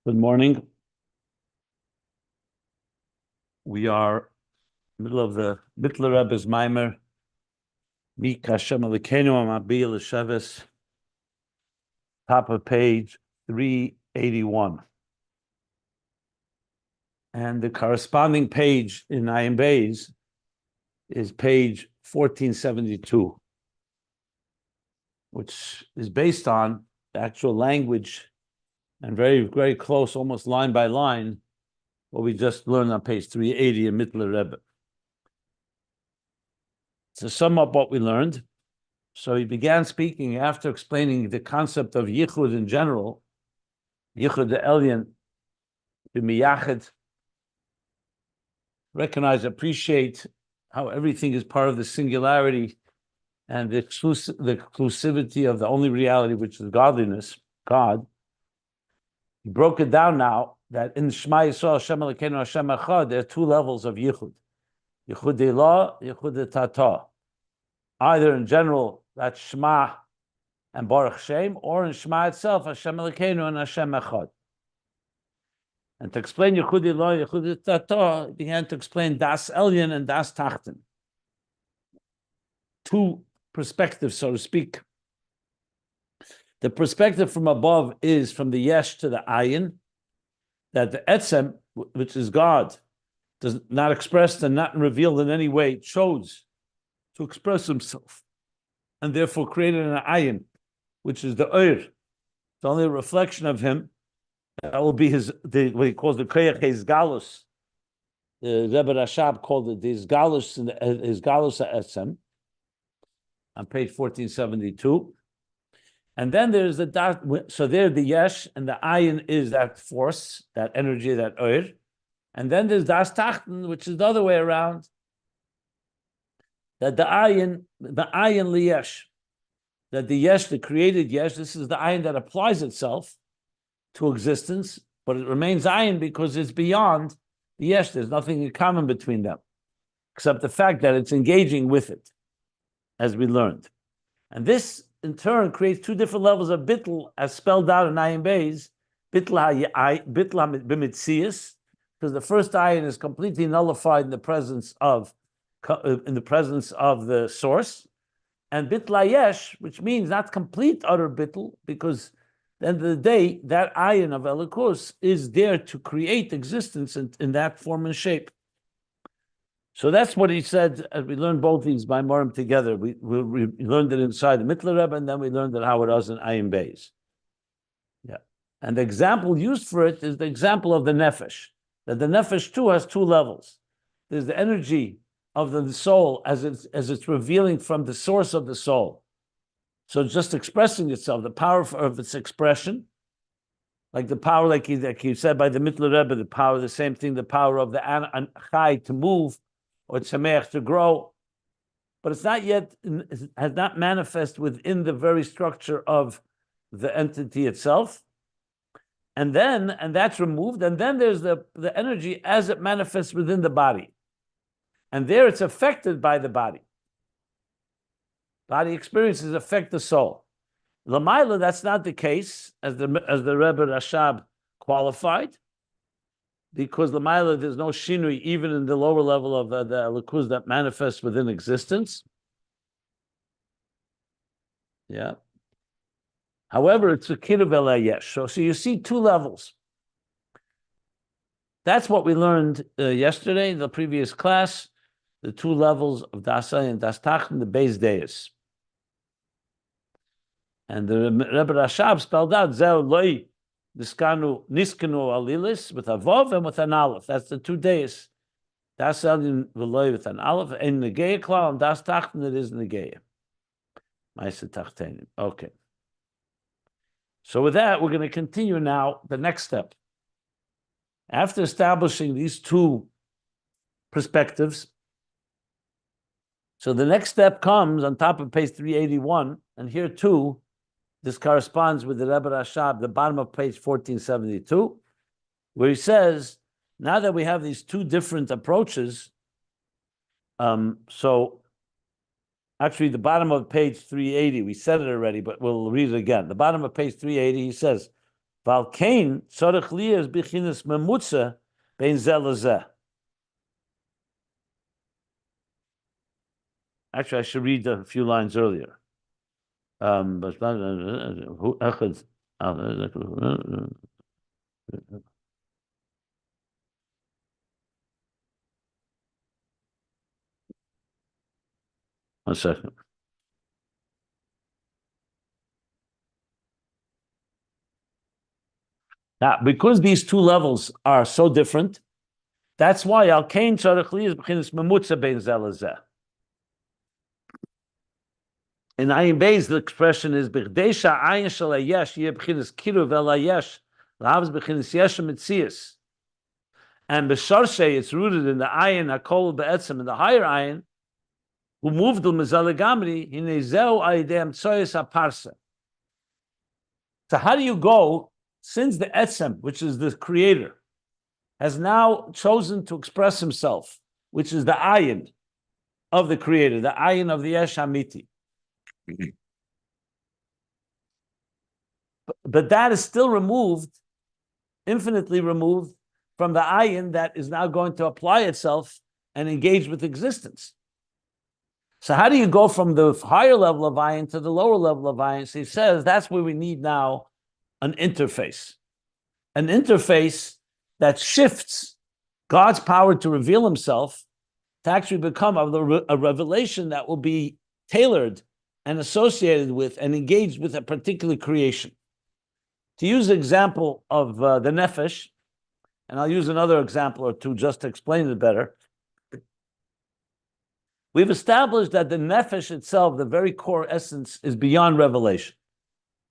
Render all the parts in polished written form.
Good morning. We are middle of the Mittler Rebbe's Maimer. Mi Kashem Elokeinu Amabil L'Sheves. Top of page 381. And the corresponding page in Ayin Beis is page 1472, which is based on the actual language and very, very close, almost line by line, what we just learned on page 380 in Mittler Rebbe. To sum up what we learned, so he began speaking after explaining the concept of Yichud in general, Yichud the Elyon, B'miyachid, recognize, appreciate how everything is part of the singularity and the exclusivity of the only reality, which is godliness, God. He broke it down now that in Shema Yisrael, Hashem Elokeinu Hashem Echad, there are two levels of Yichud. Yichud Elah, Yichud Tata. Either in general, that's Shema and Baruch Shem, or in Shema itself, Hashem Elokeinu and Hashem Echad. And to explain Yichud Elah, Yichud Tata, he began to explain Das Elyon and Das Tachten. Two perspectives, so to speak. The perspective from above is from the Yesh to the Ayin, that the Etzem, which is God, does not expressed and not revealed in any way, chose to express himself, and therefore created an Ayin, which is the Oir. It's only a reflection of him. That will be what he calls the Koyach Hizgalus. The Rebbe Rashab called it the Hizgalus, his Galus Etzem, on page 1472. And then there's so there the Yesh and the Ayin is that force, that energy, that Oir. And then there's Das Tachten, which is the other way around. That the Ayin Liyesh, that the Yesh, the created Yesh, this is the Ayin that applies itself to existence, but it remains Ayin because it's beyond the Yesh. There's nothing in common between them, except the fact that it's engaging with it, as we learned. And this, in turn, creates two different levels of bittul, as spelled out in Ayin Beis. Bittul b'mitzias, because the first ayin is completely nullified in the presence of the source, and bittul yesh, which means not complete utter bittul, because at the end of the day, that ayin of Elikus is there to create existence in that form and shape. So that's what he said, as we learned both these by Maamorei together. We learned it inside the Mittler Rebbe, and then we learned it how it was in Ayin Beis. Yeah. And the example used for it is the example of the Nefesh, that the Nefesh too has two levels. There's the energy of the soul as it's revealing from the source of the soul. So it's just expressing itself, the power of its expression, like the power, like he said by the Mittler Rebbe, the power, the same thing, the power of the Chai to move, or Tzameach to grow, but it's not yet, has not manifest within the very structure of the entity itself. And that's removed, and then there's the energy as it manifests within the body. And there it's affected by the body. Body experiences affect the soul. L'mayla, that's not the case, as the Rebbe Rashab qualified, because l'mayla there's no shinui even in the lower level of the Elikus that manifests within existence. Yeah. However, it's a kiruv el yesh. So you see two levels. That's what we learned yesterday in the previous class. The two levels of Das Elyon and Das Tachten, the base deis. And the Rebbe Rashab spelled out Zeu Loi Niskanu Alilis with a Vav and with an Aleph. That's the two deis. Das Elyon V'loi with an Aleph, and Negeya Klal, and Das Tachten it is Negeya. Ma'aseh Tachtenim. Okay. So with that, we're going to continue now the next step. After establishing these two perspectives, so the next step comes on top of page 381, and here too, this corresponds with the Rebbe Rashab, the bottom of page 1472, where he says, now that we have these two different approaches, so actually the bottom of page 380, we said it already, but we'll read it again. The bottom of page 380, he says, Valkein tzorich liyas b'chinas memutza bein zeh lezeh. Actually, I should read a few lines earlier. But one second. Now, because these two levels are so different, that's why al kain tzarich liyas b'chinas memutza bein zeh lezeh. In Ayin Beis, the expression is b'chdesha ayin shel hayesh yeh b'chinas kiruv el hayesh l'havas b'chinas yesh mitzias. And b'sharshe, it's rooted in the Ayin hakol be'etzem, in the higher Ayin, who moved the mezal gamri hinei zeu ayidei hamtzoyes haparsa. So how do you go, since the etzem, which is the creator, has now chosen to express himself, which is the Ayin of the creator, the Ayin of the Yesh Hamiti. But that is still removed, infinitely removed, from the Ayin that is now going to apply itself and engage with existence. So how do you go from the higher level of Ayin to the lower level of Ayin? So he says that's where we need now an interface that shifts God's power to reveal himself to actually become a revelation that will be tailored and associated with and engaged with a particular creation. To use the example of the nefesh, and I'll use another example or two just to explain it better. We've established that the nefesh itself, the very core essence, is beyond revelation.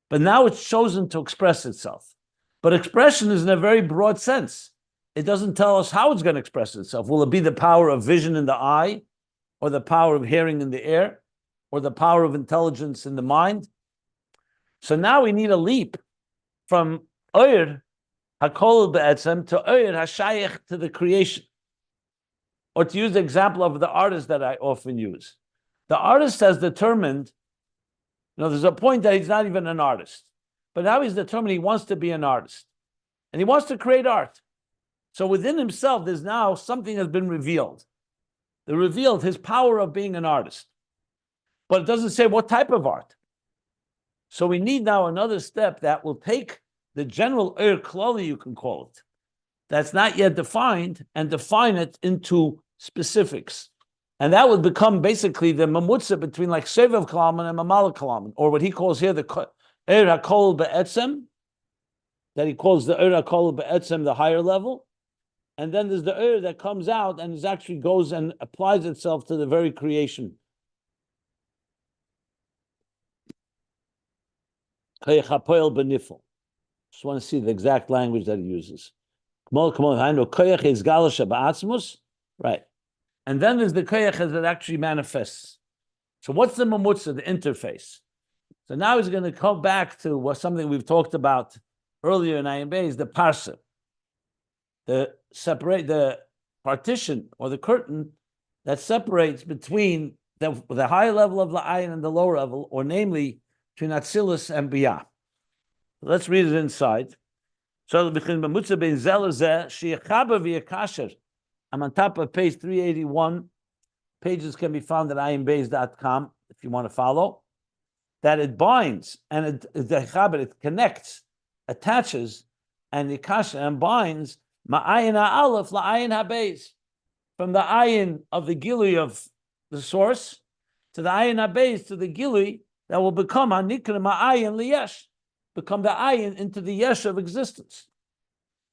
But now it's chosen to express itself. But expression is in a very broad sense. It doesn't tell us how it's going to express itself. Will it be the power of vision in the eye, or the power of hearing in the ear, or the power of intelligence in the mind? So now we need a leap from Oyer Hakol Be'etzem to Oyer Hashayach to the creation. Or to use the example of the artist that I often use. The artist has determined, there's a point that he's not even an artist. But now he's determined he wants to be an artist. And he wants to create art. So within himself, there's now something has been revealed. They revealed his power of being an artist. But it doesn't say what type of art. So we need now another step that will take the general klali, you can call it, that's not yet defined, and define it into specifics. And that would become basically the mamutza between like Sevav Kalaman and Mamala Kalaman, or what he calls here the hakol be'etzem, that he calls the hakol be'etzem, the higher level. And then there's the that comes out and it actually goes and applies itself to the very creation. Just want to see the exact language that he uses. Right. And then there's the koyach that actually manifests. So what's the mamutza, the interface? So now he's going to come back to something we've talked about earlier in Ayin Beis, the parsa. The partition or the curtain that separates between the higher level of the Ayin and the lower level, or namely between Atzilus and Beriyah. Let's read it inside. So I'm on top of page 381. Pages can be found at ayinbeis.com if you want to follow. That it binds and it connects, attaches, and yikasha and binds ma'ayin ha'alef la'ayin ha'beis, from the ayin of the gilui of the source to the ayin ha'beis to the gilui that will become hanikra ma'ayin liyesh, become the ayin into the yesh of existence.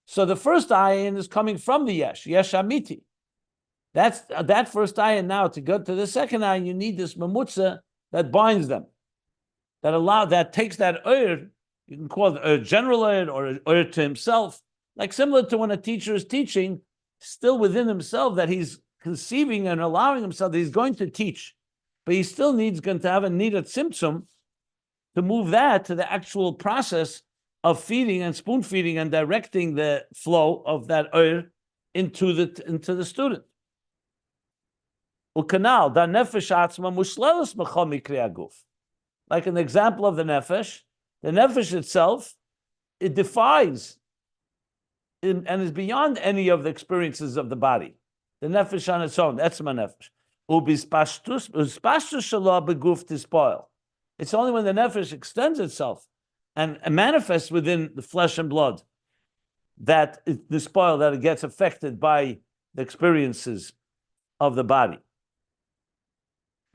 So the first ayin is coming from the yesh amiti. That's that first ayin. Now to go to the second ayin, you need this mamutza that binds them, that takes that oyer. You can call it a general oyer or an oyer to himself, like similar to when a teacher is teaching, still within himself that he's conceiving and allowing himself that he's going to teach, but he still going to have a needed tzimtzum to move that to the actual process of feeding and spoon feeding and directing the flow of that oyer into the student. Ukanal da nefesh atzma mushlelos mechol mikri aguf. Like an example of the nefesh itself it defies and is beyond any of the experiences of the body. The nefesh on its own, that's my nefesh. It's only when the nefesh extends itself and manifests within the flesh and blood that the spoil, that it gets affected by the experiences of the body.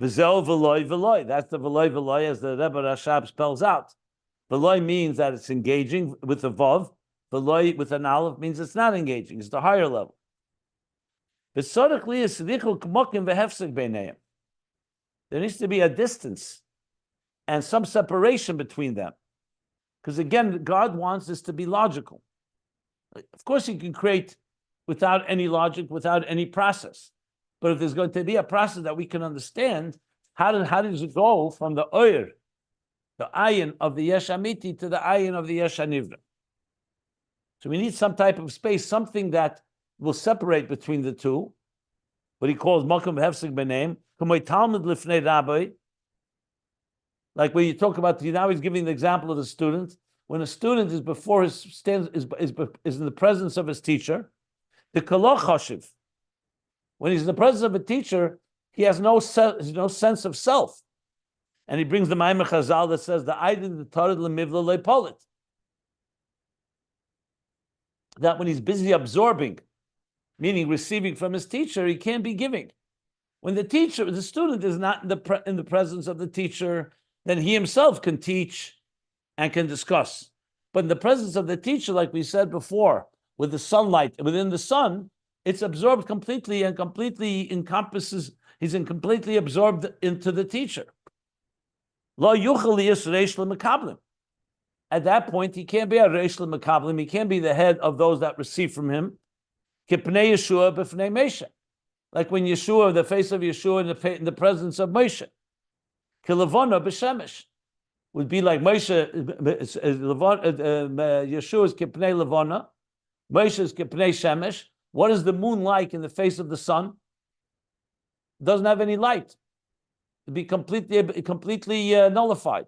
V'zel v'loy v'loy. That's the v'loy v'loy, as the Rebbe Rashab spells out. V'loy means that it's engaging with the vav. V'loy with an aleph means it's not engaging. It's the higher level. There needs to be a distance and some separation between them. Because again, God wants this to be logical. Of course, He can create without any logic, without any process. But if there's going to be a process that we can understand, how does it go from the oyer, the ayin of the yesh amiti, to the ayin of the yesh hanivra? So we need some type of space, something that will separate between the two, what he calls makom hefsek b'neim, k'may talmud lifnei rabbi. Like when you talk about, now he's giving the example of the student. When a student is before his stands is in the presence of his teacher, the koloch chashiv. When he's in the presence of a teacher, he has no sense of self, and he brings the Maimer Chazal that says the Ayin the tarid lemivla lepolit. That when he's busy absorbing, meaning receiving from his teacher, he can't be giving. When the student is not in the presence of the teacher, then he himself can teach and can discuss. But in the presence of the teacher, like we said before, with the sunlight within the sun, it's absorbed completely and completely encompasses. He's completely absorbed into the teacher. Lo yuchal yis reish l'mekablim. At that point, he can't be a reish l'mekablim. He can't be the head of those that receive from him. Kipnei Yeshua b'fnei Moshe, like when Yeshua, the face of Yeshua in the presence of Moshe. Kilavona b'shemesh would be like Moshe. Yeshua is kipnei levona. Moshe is kipnei shemesh. What is the moon like in the face of the sun? It doesn't have any light. It'd be completely nullified.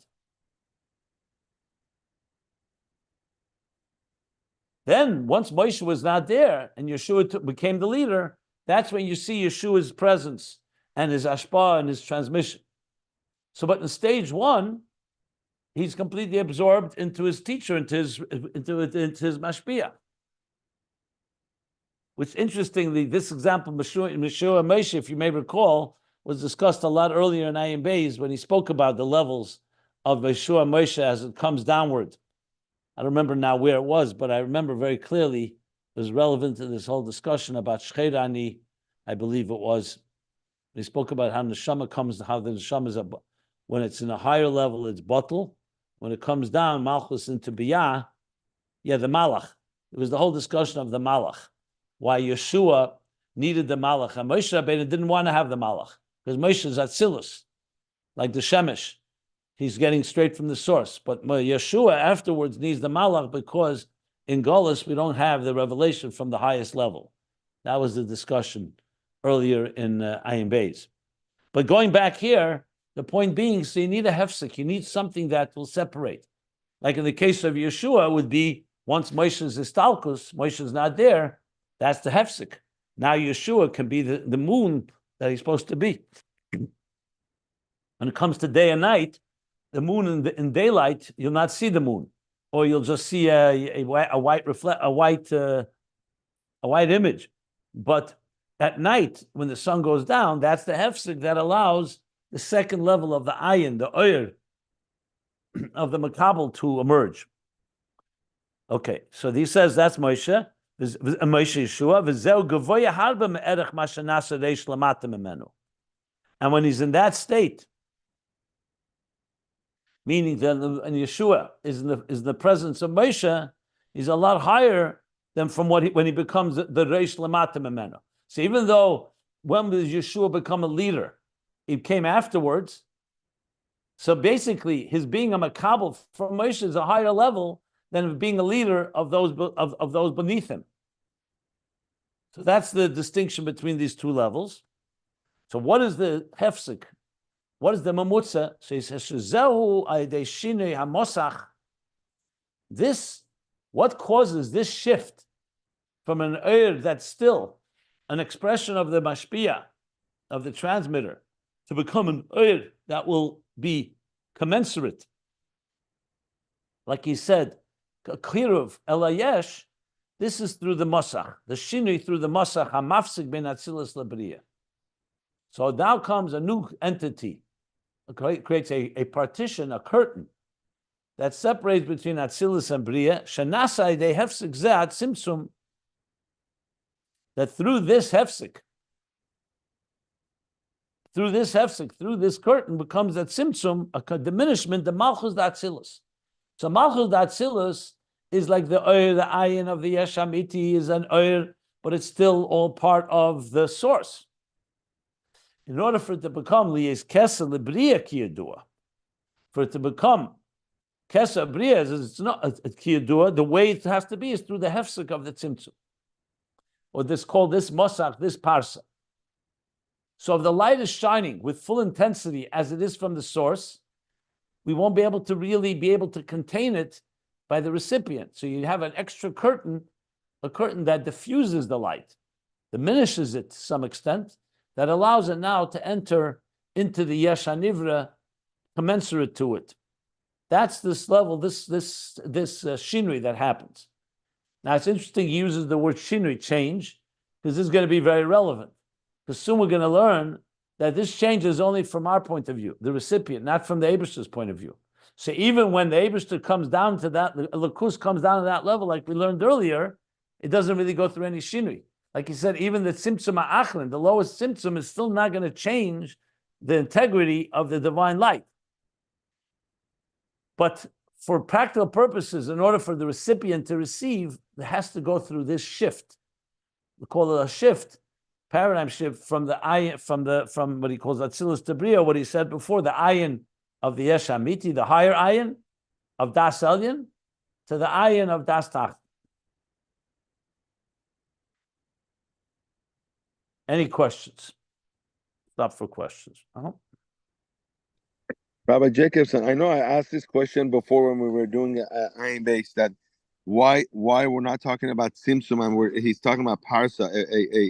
Then, once Moshe was not there and Yeshua became the leader, that's when you see Yeshua's presence and his ashpah and his transmission. So, but in stage one, he's completely absorbed into his teacher, into his mashpia. Which, interestingly, this example, Yeshua and Moshe, if you may recall, was discussed a lot earlier in Ayin Beis when he spoke about the levels of Yeshua and Moshe as it comes downward. I don't remember now where it was, but I remember very clearly it was relevant to this whole discussion about Shcheirani, I believe it was. He spoke about how neshama comes, how the neshama is when it's in a higher level, it's bottle. When it comes down, Malchus into Biyah, the Malach. It was the whole discussion of the Malach. Why Yeshua needed the Malach. And Moshe Rabbeinu didn't want to have the Malach, because Moshe is Atzilus, like the Shemesh. He's getting straight from the source. But Yeshua afterwards needs the Malach because in Golus we don't have the revelation from the highest level. That was the discussion earlier in Ayin Beis. But going back here, the point being, so you need a hefsek. You need something that will separate. Like in the case of Yeshua, it would be once Moshe's istalkus, Moshe's not there, that's the hefsek. Now Yeshua can be the moon that he's supposed to be. When it comes to day and night, the moon in daylight, you'll not see the moon, or you'll just see a white image. But at night, when the sun goes down, that's the hefsek that allows the second level of the ayin, the oyer of the makabel to emerge. Okay, so he says that's Moshe. Yeshua, and when he's in that state, meaning that and Yeshua is in the presence of Moshe, he's a lot higher than from when he becomes the Reish Lamata Memeno. So even though when does Yeshua become a leader, he came afterwards. So basically, his being a makabel from Moshe is a higher level than being a leader of those beneath him. So that's the distinction between these two levels. So what is the hefsek? What is the mamutza? So he says, "Shezehu aydei shinei hamosach." This What causes this shift from an Oyer that's still an expression of the mashpia, of the transmitter, to become an Oyer that will be commensurate? Like he said, Kiruv Elayesh, this is through the Masach, the Shinui through the Masach, Hamafsik ben Atzilus Beriyah. So now comes a new entity, creates a partition, a curtain, that separates between Atzilus and Beriyah. Shanasai de hefsik zeh simsum, that through this hefsik, through this curtain becomes that simsum, a diminishment, the Malchus da Atzilus. So Malchus da Atzilus is like the Oyer, the Ayin of the Yesh Hamiti is an Oyer, but it's still all part of the source. In order for it to become liyes Keser Beriyah kiyadua, for it to become Keser Beriyah, it's not a kiyadua. The way it has to be is through the hefsek of the tzimtzum, or this masach, this parsa. So if the light is shining with full intensity as it is from the source, we won't be able to really be able to contain it by the recipient. So you have an extra curtain, a curtain that diffuses the light, diminishes it to some extent, that allows it now to enter into the Yesh HaNivra commensurate to it. That's this level, this shinui that happens. Now it's interesting he uses the word shinui, change, because this is going to be very relevant. Because soon we're going to learn that this change is only from our point of view, the recipient, not from the Eibishter's point of view. So even when the Eibishter comes down to that, the Lakus comes down to that level, like we learned earlier, it doesn't really go through any shinui. Like he said, even the tzimtzum ha'achron, the lowest tzimtzum, is still not going to change the integrity of the divine light. But for practical purposes, in order for the recipient to receive, it has to go through this shift. We call it a shift, paradigm shift from the Ayin, from what he calls Atzilus to Beriyah, what he said before, the Ayin of the Yesh HaMiti, the higher Ayin of Das Elyon, to the Ayin of Das Tacht. Any questions? Stop for questions. Rabbi Jacobson, I know I asked this question before when we were doing Ayin base, that why we're not talking about Simsum and he's talking about Parsa,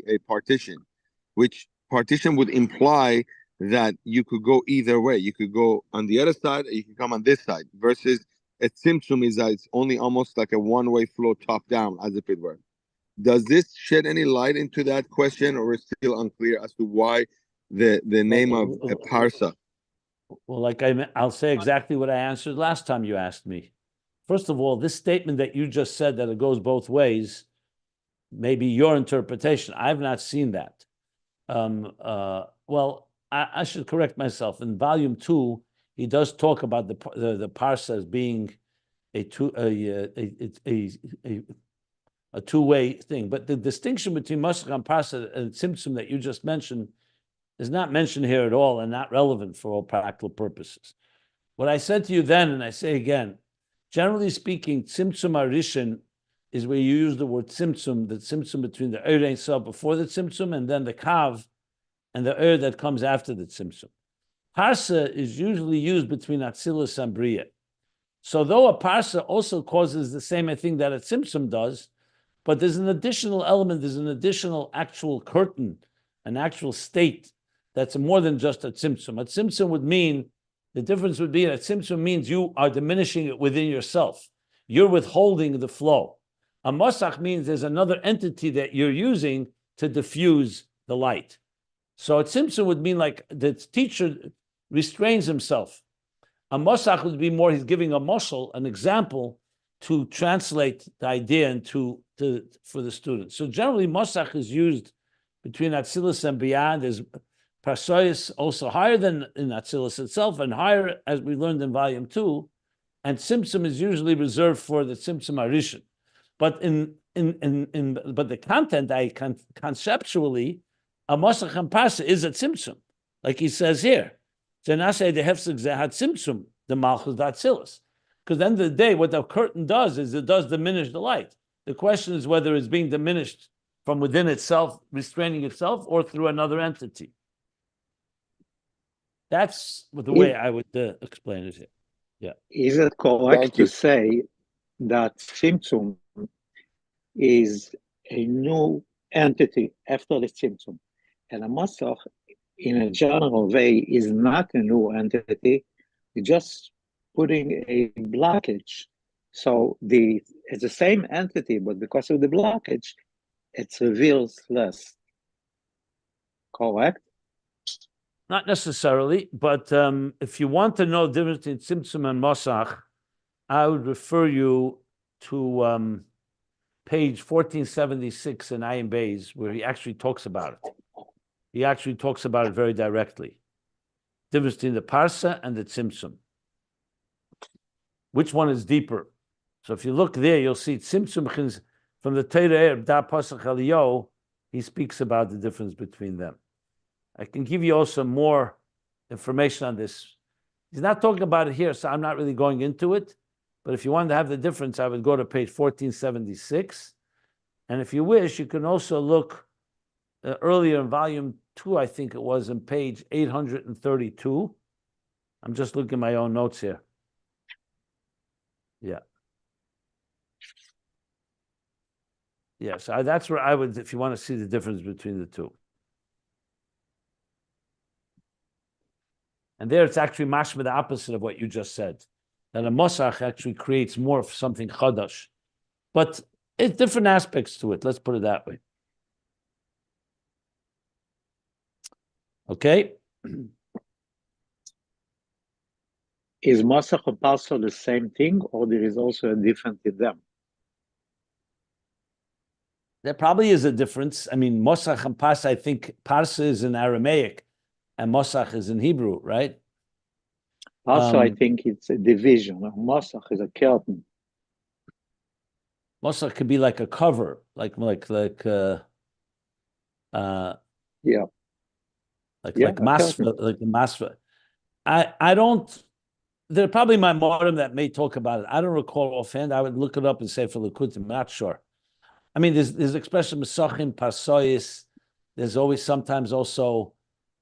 a partition, which partition would imply that you could go either way. You could go on the other side, or you could come on this side. Versus a Simsum is that it's only almost like a one-way flow top down, as if it were. Does this shed any light into that question, or is it still unclear as to why the name of a Parsa? Well, like I'll say exactly what I answered last time you asked me. First of all, this statement that you just said, that it goes both ways, may be your interpretation. I've not seen that. Well, I should correct myself. In volume 2, he does talk about the parsa as being a two-way thing. But the distinction between Masach and Parsa and Tzimtzum that you just mentioned is not mentioned here at all and not relevant for all practical purposes. What I said to you then, and I say again, generally speaking, Tzimtzum Arishin is where you use the word Tzimtzum, the Tzimtzum between the Ein Sof before the Tzimtzum and then the Kav and the that comes after the Tzimtzum. Parsa is usually used between Atzilus and Beriyah. So though a Parsa also causes the same thing that a Tzimtzum does, but there's an additional element, there's an additional actual curtain, an actual state that's more than just a Tzimtzum. A Tzimtzum would mean, the difference would be that Tzimtzum means you are diminishing it within yourself. You're withholding the flow. A Masach means there's another entity that you're using to diffuse the light. So a Tzimtzum would mean like the teacher restrains himself. A Masach would be more, he's giving a mashal, an example, to translate the idea into for the student. So generally, Masach is used between Atzilus and Beyond. There's Parsois also higher than in Atzilus itself, and higher, as we learned in volume 2. And Tzimtzum is usually reserved for the Tzimtzum Arishin. But but the content, conceptually, a Masach and Parsa is a Tzimtzum, like he says here. Zenasei de hefsek zehad Tzimtzum, the Malchus da Atzilus. Because at the end of the day, what the curtain does is it does diminish the light. The question is whether it's being diminished from within itself, restraining itself, or through another entity. That's the way I would explain it here. Yeah. Is it correct to say that Tzimtzum is a new entity after the Tzimtzum. And a Masach, in a general way, is not a new entity, it's just putting a blockage. So it's the same entity, but because of the blockage, it reveals less. Correct? Not necessarily, but if you want to know the difference between Tzimtzum and Masach, I would refer you to page 1476 in Ayin Beis, where he actually talks about it. He actually talks about it very directly. Difference between the Parsa and the Tzimtzum. Which one is deeper? So if you look there, you'll see Tzimtzum from the Torah, Da Pasach Eliyahu, he speaks about the difference between them. I can give you also more information on this. He's not talking about it here, so I'm not really going into it. But if you want to have the difference, I would go to page 1476. And if you wish, you can also look earlier in volume 2, I think it was, in page 832. I'm just looking at my own notes here. Yeah. Yeah, so that's where I would, if you want to see the difference between the two. And there it's actually mashma, the opposite of what you just said. That a Mosach actually creates more of something chadash. But it's different aspects to it, let's put it that way. Okay? Is Masach and Parsa the same thing, or there is also a difference in them? There probably is a difference. I mean, Mosach and Parsa, I think Parsa is in Aramaic and Mosach is in Hebrew, right? Parsa, I think it's a division. Masach is a curtain. Mosach could be like a cover, like Yeah. like masva, like the masva. I don't. There are probably my modem that may talk about it. I don't recall offhand. I would look it up and say for Likutim. I'm not sure. I mean, there's expression mesachim parsois. There's always sometimes also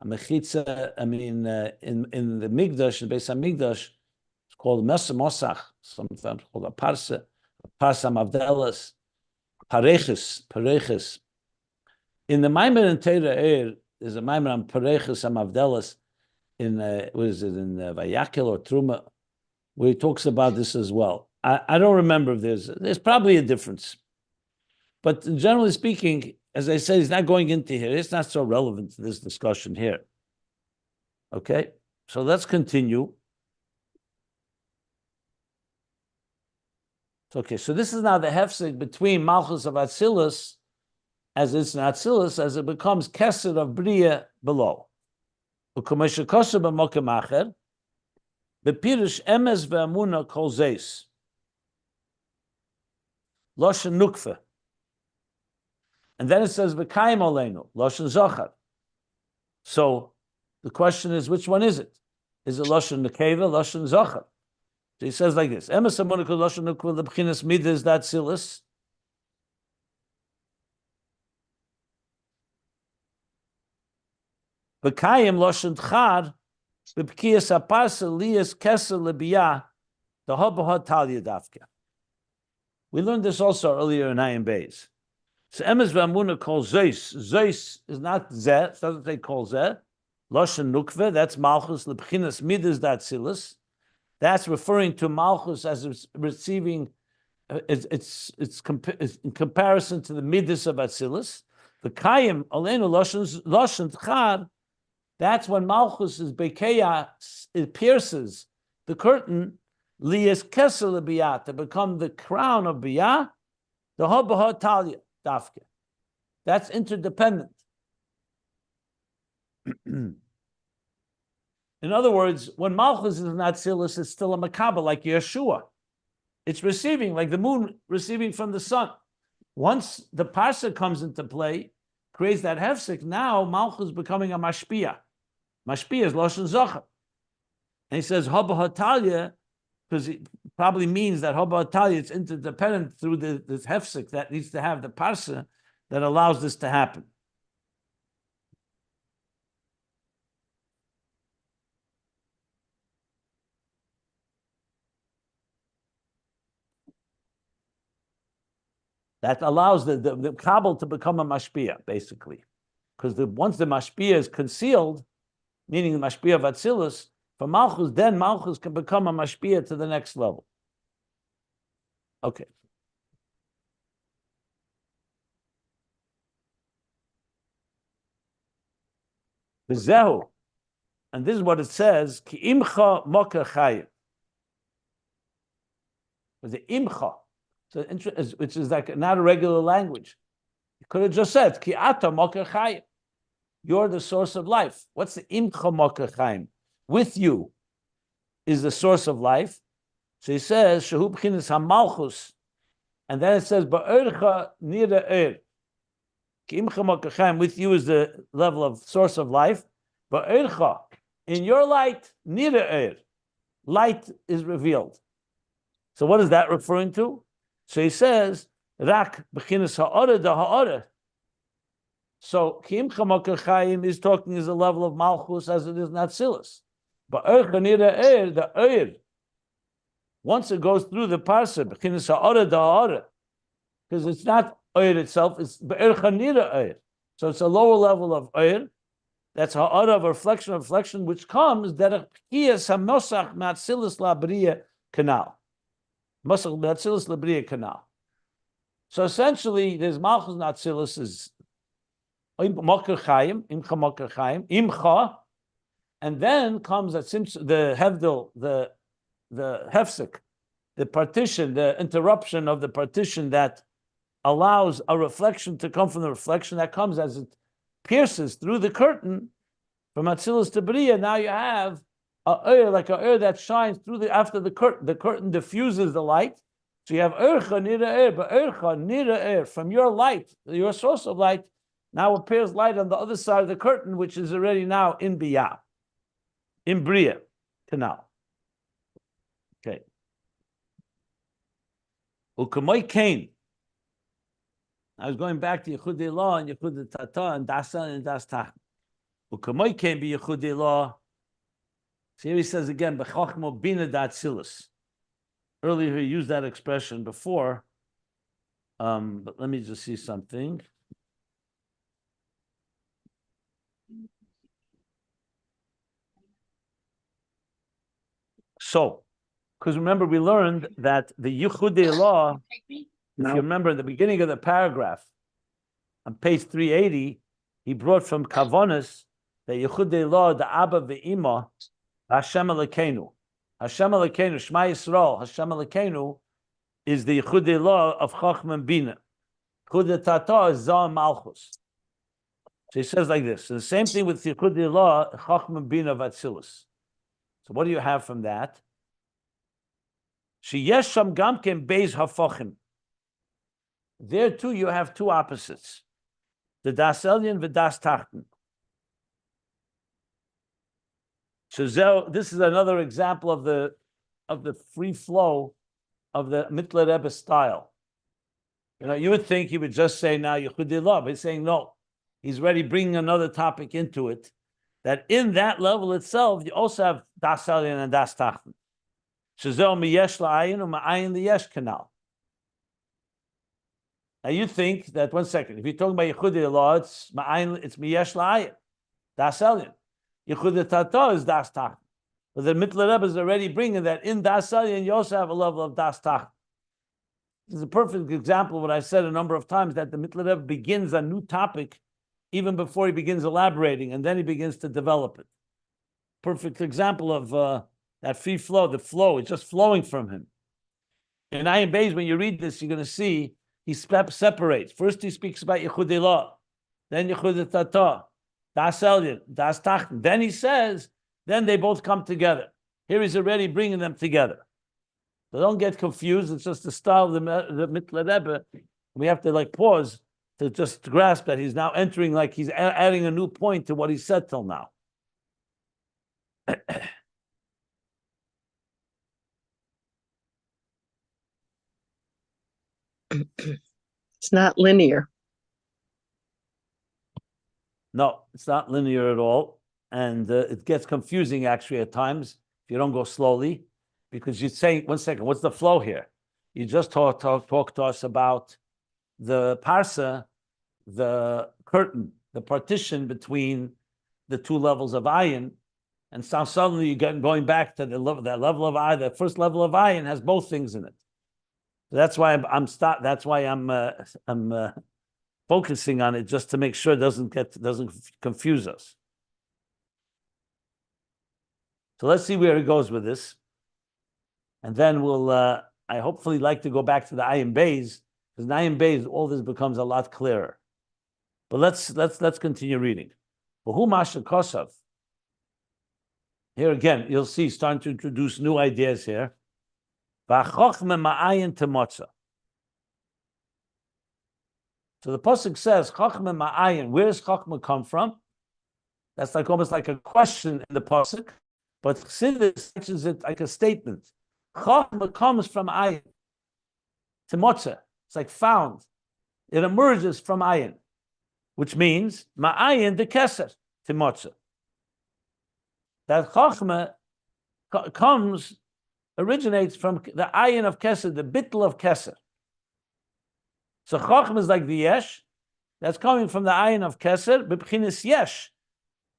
a mechitza. I mean, in the migdash, in Beis Hamikdash, it's called mosach. Sometimes called a parsa mavdelas, pareches. In the Maimer and Teira there's a Maimer on pareches mavdelas in what is it in Vayakel or Truma, where he talks about this as well. I don't remember if there's probably a difference. But generally speaking, as I said, he's not going into here. It's not so relevant to this discussion here. Okay, so let's continue. Okay, so this is now the hefsek between Malchus of Atzilus, as it's in Atzilus, as it becomes Keser of Beriyah below. U'kamesha koser b'mokem acher, b'pirush emes ve'amuna kol zeis. Loshen nukve. And then it says, V'kayim oleinu, Loshen Zochar. So the question is, which one is it? Is it Loshen Nekeva, Loshen Zochar? So he says like this, Emes Amunah Kol Loshen Nukva, the B'chinas Midas, that Atzilus. V'kayim Loshen Tchar, B'pkiyas Aparsa, Liyas Keser Lebiyah, the Hobahot Talia Dafka. We learned this also earlier in Ayin Beis. So Emes V'Amuna calls Zeus. Zeus is not Zeh, it doesn't say call Zeh. Loshen Nukve, that's Malchus, Lebchinas Midas, that Atzilus. That's referring to Malchus as receiving, it's in comparison to the Midas of Atzilus. The Kayim, Aleinu, Loshen Tchar, that's when Malchus is Bekeya, it pierces the curtain, Liyas Keser Lebiyah, to become the crown of Biyah, the Hobahot Talia. Dafke. That's interdependent. In other words, when Malchus is in Atzilus, it's still a makabel, like Yeshua. It's receiving, like the moon receiving from the sun. Once the parsa comes into play, creates that hefsek, now Malchus is becoming a mashpia. Mashpia is Loshen Zochar. And he says, Haba Hatalia, because it probably means that Haba Hatalia is interdependent through this hefsek that needs to have the parsa that allows this to happen. that allows the Kabul to become a mashpia, basically. Because once the mashpia is concealed, meaning the mashpia of Atzilus, for Malchus, then Malchus can become a mashpia to the next level. Okay. V'zehu, and this is what it says, Ki imcha moker chayim. The imcha, so which is like not a regular language. You could have just said, Ki ata moker chayim. You're the source of life. What's the imcha moker chayim? With you is the source of life. So he says, Shehu b'chinas hamalchus, and then it says, Ba'ercha nira er. Ki imcha moker chayim, with you is the level of source of life. Ba'ercha, in your light, nira er. Light is revealed. So what is that referring to? So he says, Rak b'chinas ha'ora da ha'ora. So Kim Chamakar Chaim is talking as a level of Malchus as it is not Atzilus. But the Eir, once it goes through the parsa, b'chinas ha'ora da ha'ora, because it's not Eir itself, it's Be'er Chanira Eir. So it's a lower level of Eir. That's ha'ora of reflection, which comes derech p'kiyas ha'mosach ma'atzilus la'Beriyah canal. Mosach ma'atzilus la'Beriyah canal. So essentially, there's Malchus and Atzilus is Moker Chaim, Imcha Moker Chaim, Imcha, and then comes the Hevdel, the Hefsek, the partition, the interruption of the partition that allows a reflection to come from the reflection that comes as it pierces through the curtain from Atzilus to Beriyah. Now you have like a air that shines through after the curtain diffuses the light. So you have Ercha Nira Air, but Ercha Nira Air, from your light, your source of light, now appears light on the other side of the curtain, which is already now in Biyah, in Beriyah canal. Okay. Ukamoi Kain. I was going back to Yechudei Law and Yechudei Tata and Dasan and Das Tach. Ukamoi Kain be Yechudei Law. So here he says again, Chochma Binah Atzilus. Earlier he used that expression before, but let me just see something. So, because remember we learned that the Yechudei Law, if you remember in the beginning of the paragraph, on page 380, he brought from Kavonis the Yechudei Law, the Abba ve'Ima, Hashem Elokeinu. Hashem Elokeinu, Shema Yisrael, Hashem Elokeinu is the Yechudei Law of Chochma and Binah. Yechudei Tata is Zah and Malchus. So he says like this. So the same thing with Yechudei Law, Chochma and Binah of Atzilus. So what do you have from that? Sheyesh sham gamken beis hafochim. There too you have two opposites. The Das Elyon and Das Tachten. So this is another example of the free flow of the Mittler Rebbe style. You know, you would think he would just say now Yechudei Law, but he's saying no. He's already bringing another topic into it. That in that level itself, you also have Das Elyon and Das Tachten. Shezeh miyesh la'ayin or ma'ayin liyesh canal. Now you think that, one second, if you're talking about Yechudei Law, it's ma'ayin, it's miyesh la'ayin, Das Elyon. Yechudei Tata is Das Tachten. But the Mittler Rebbe is already bringing that in Das Elyon, you also have a level of Das Tachten. This is a perfect example of what I've said a number of times, that the Mittler Rebbe begins a new topic even before he begins elaborating, and then he begins to develop it. Perfect example of that free flow, the flow, it's just flowing from him. In Ayin Beis, when you read this, you're going to see he separates. First he speaks about Yechudei Law, then Yechudei Tata, Das Elyon, Das Tachten. Then he says, then they both come together. Here he's already bringing them together. So don't get confused. It's just the style of the Mittler Rebbe. We have to pause to just grasp that he's now entering, he's adding a new point to what he said till now. It's not linear. No, it's not linear at all. And it gets confusing actually at times if you don't go slowly, because you're saying, one second, what's the flow here? You just talk to us about the parsa, the curtain, the partition between the two levels of Ayin, and so suddenly you get going back to that level of Ayin. The first level of Ayin has both things in it. So that's why I'm focusing on it, just to make sure it doesn't confuse us. So let's see where it goes with this, and then we'll. I hopefully like to go back to the Ayin Beis, because in Ayin Beis all this becomes a lot clearer. But let's continue reading. Who Masha Kosav? Here again, you'll see starting to introduce new ideas here. V'chochma ma'ayin temotza. So the pasuk says, "Chochma ma'ayin." Where does Chochma come from? That's almost like a question in the pasuk, but Chassidus mentions it like a statement. Chochma comes from Ayin. Temotza. It's like found. It emerges from Ayin, which means ma'ayin the Keser temotza. That Chochma originates from the Ayin of Keser, the bittul of Keser. So Chochma is like the Yesh, that's coming from the Ayin of Keser, b'bchinas Yesh.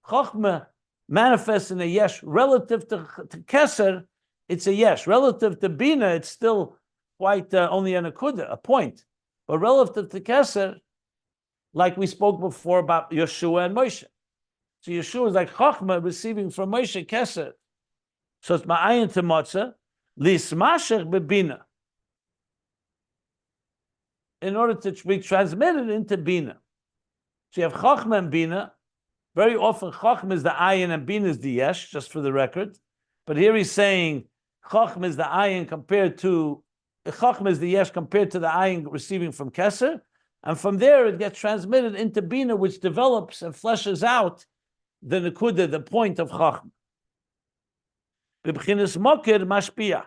Chochma manifests in a Yesh. Relative to Keser, it's a Yesh. Relative to Binah, it's still quite only an akuda, a point. But relative to Keser, like we spoke before about Yeshua and Moshe. So Yeshua is like Chochma receiving from Moshe Keser. So it's ma'ayin to motzah, lismashech bebina. In order to be transmitted into Binah. So you have Chochma and Binah. Very often Chochma is the Ayin and Binah is the Yesh, just for the record. But here he's saying Chochma is the Ayin compared to, Chochma is the Yesh compared to the Ayin receiving from Keser. And from there it gets transmitted into Binah, which develops and fleshes out the Nekuda, the point of Chochma. B'bchinas mokir mashpia.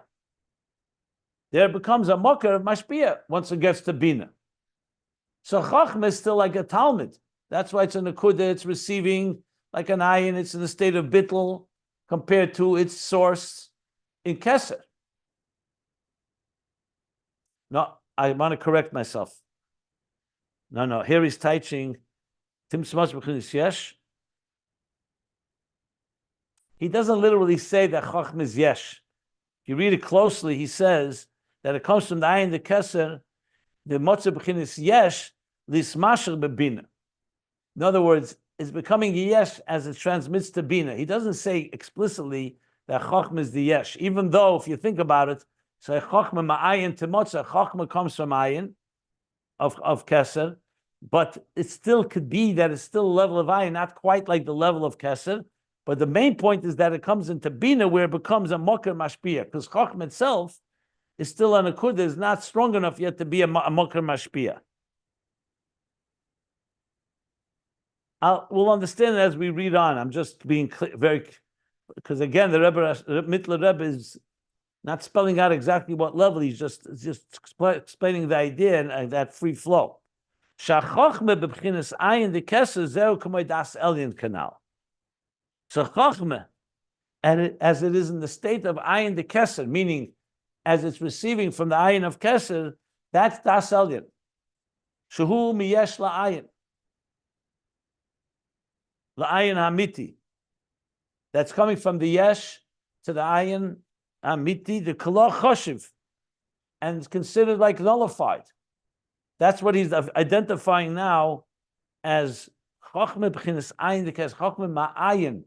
There becomes a mokir of mashpia once it gets to Binah. So Chochma is still like a Talmud. That's why it's a Nekuda, it's receiving like an Ayin, it's in the state of bittul compared to its source in Keser. No, I want to correct myself. No, here he's teaching Tim Smas b'chinas Yesh. He doesn't literally say that Chochma is Yesh. If you read it closely, he says that it comes from the Ayin, the Keser, the Motzah b'chinas Yesh, lismasher bebina. In other words, it's becoming a Yesh as it transmits to Binah. He doesn't say explicitly that Chochma is the Yesh, even though if you think about it, so Chochma ma'ayin to Motzah, Chochma comes from Ayin of Keser, but it still could be that it's still a level of Ayin, not quite like the level of Keser. But the main point is that it comes into Binah where it becomes a Mokir Mashpia, because Chochma itself is still an Akudah, is not strong enough yet to be a Mokir Mashpia. We'll understand it as we read on. I'm just being clear, because again, the Mittler Rebbe is not spelling out exactly what level, he's just explaining the idea and that free flow. Shachochma b'bchinas Ayin the Keser zeu k'may das Elyon canal. So Chochma, and as it is in the state of Ayin the Keser, meaning as it's receiving from the Ayin of Keser, that's Das Elyon. Shehu miyesh la'ayin. La'ayin hamiti. That's coming from the Yesh to the Ayin hamiti, the Kala Choshev, and it's considered like nullified. That's what he's identifying now as Chochma b'chinas Ayin the Keser, Chochma ma'ayin.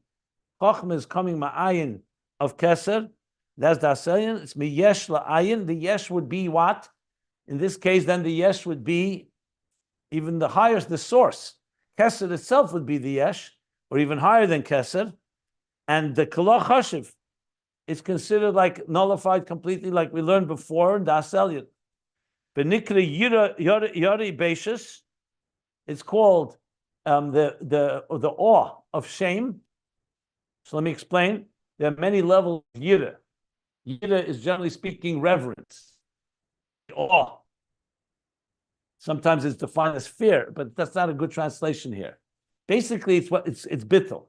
Chochma is coming ma'ayin of Keser. That's the Ayin. It's miyesh la'ayin. The yesh would be what? In this case, then the yesh would be even the highest, the source. Keser itself would be the yesh, or even higher than Keser. And the Kala Choshev is considered like nullified completely, like we learned before in Das Elyon. Benikra Yori Bereishis, it's called the awe of shame. So let me explain. There are many levels of Yira. Yira is generally speaking reverence, awe. Sometimes it's defined as fear, but that's not a good translation here. Basically, it's bittul.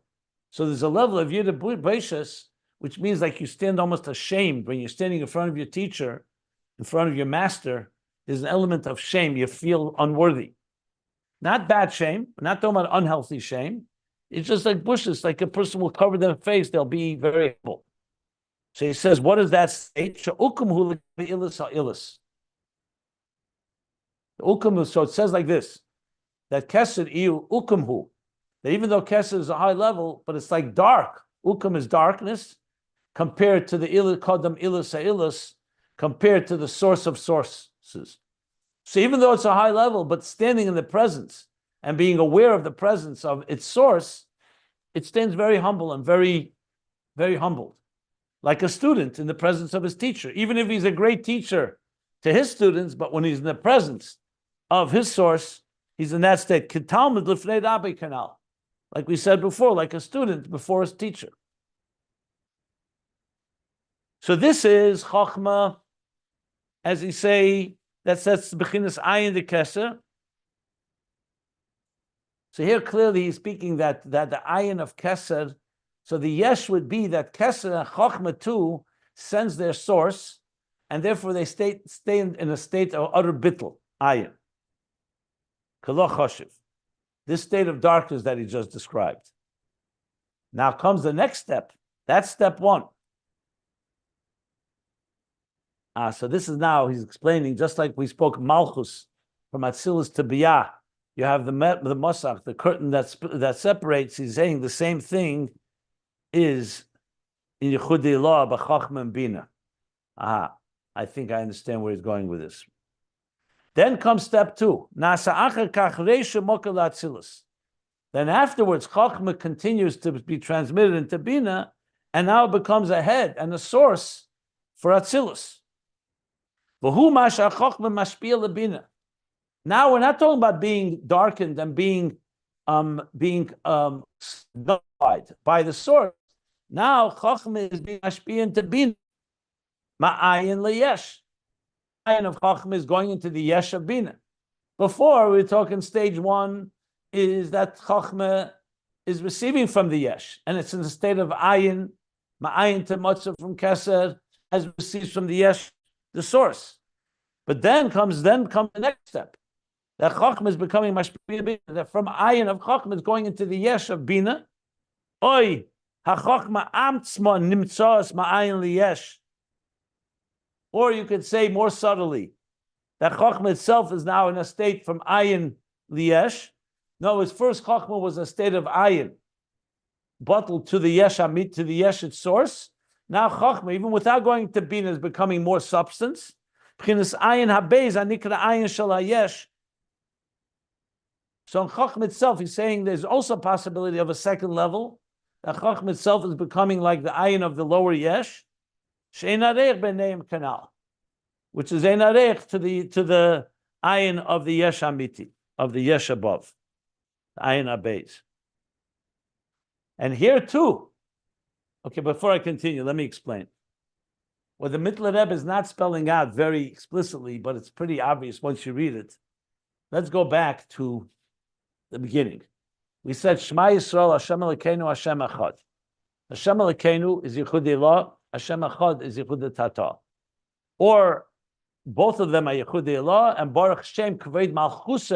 So there's a level of Yira Bereishis, which means like you stand almost ashamed when you're standing in front of your teacher, in front of your master, there's an element of shame. You feel unworthy. Not bad shame. We're not talking about unhealthy shame. It's just like bushes, like a person will cover their face, they'll be very humble. So he says, what is that state? So it says like this, that Keser iu ukumhu, that even though Keser is a high level, but it's like dark. Ukum is darkness compared to the kodam ilus, compared to the source of sources. So even though it's a high level, but standing in the presence and being aware of the presence of its source, it stands very humble and very, very humbled. Like a student in the presence of his teacher, even if he's a great teacher to his students, but when he's in the presence of his source, he's in that state. Like we said before, like a student before his teacher. So this is Chochma, as he say, that sets Bechinas Ayin the Keser. So here clearly he's speaking that the Ayin of Keser, so the Yesh would be that Keser and Chochma too sends their source, and therefore they stay in a state of utter bittul, Ayin. Kalo Choshev. This state of darkness that he just described. Now comes the next step. That's step one. So this is now, he's explaining, just like we spoke Malchus, from Atzilus to Beriyah, you have the Mosach, the curtain that separates, he's saying the same thing is in Yechudei Law, Chochma and Binah. I think I understand where he's going with this. Then comes step two. Nasa achar kach reisha mokel Atzilus. Then afterwards, Chochma continues to be transmitted into Binah, and now it becomes a head and a source for Atzilus. V'hu masha Chochma mashpia lebinah. Now we're not talking about being darkened and being nullified by the source. Now Chochma is being mashpia into Binah. Ma'ayin leyesh. Ayin of Chochma is going into the yesh of Binah. Before we were talking stage one is that Chochma is receiving from the yesh, and it's in the state of Ayin, Ma'ayin to Matzah from Keser, as receives from the yesh, the source. But then comes the next step. That Chochma is becoming mashpia, that from Ayin of Chochma is going into the yesh of Binah. Oy, ha-Chochma amtzma nimtzos ma'ayin liyesh. Or you could say more subtly, that Chochma itself is now in a state from Ayin liyesh. No, his first Chochma was a state of Ayin, bottled to the yesh amit, to the yesh its source. Now Chochma, even without going to Binah, is becoming more substance. B'chinas Ayin habeiz anikra Ayin shel hayesh. So in Chochma itself, he's saying there's also a possibility of a second level. That Chochma itself is becoming like the Ayin of the lower yesh, she'ein areich b'neim kanal, which is ein areich to the Ayin of the yesh amiti, of the yesh above, the Ayin habeiz. And here too, okay, before I continue, let me explain. What the Mittler Rebbe is not spelling out very explicitly, but it's pretty obvious once you read it. Let's go back to the beginning. We said Shema Yisrael, Hashem Elokeinu, Hashem Echad. Hashem Elokeinu is Yichudei Elah, Hashem Echad is Yichudei Tata. Or both of them are Yichudei Elah, and Baruch Shem Kved Malchus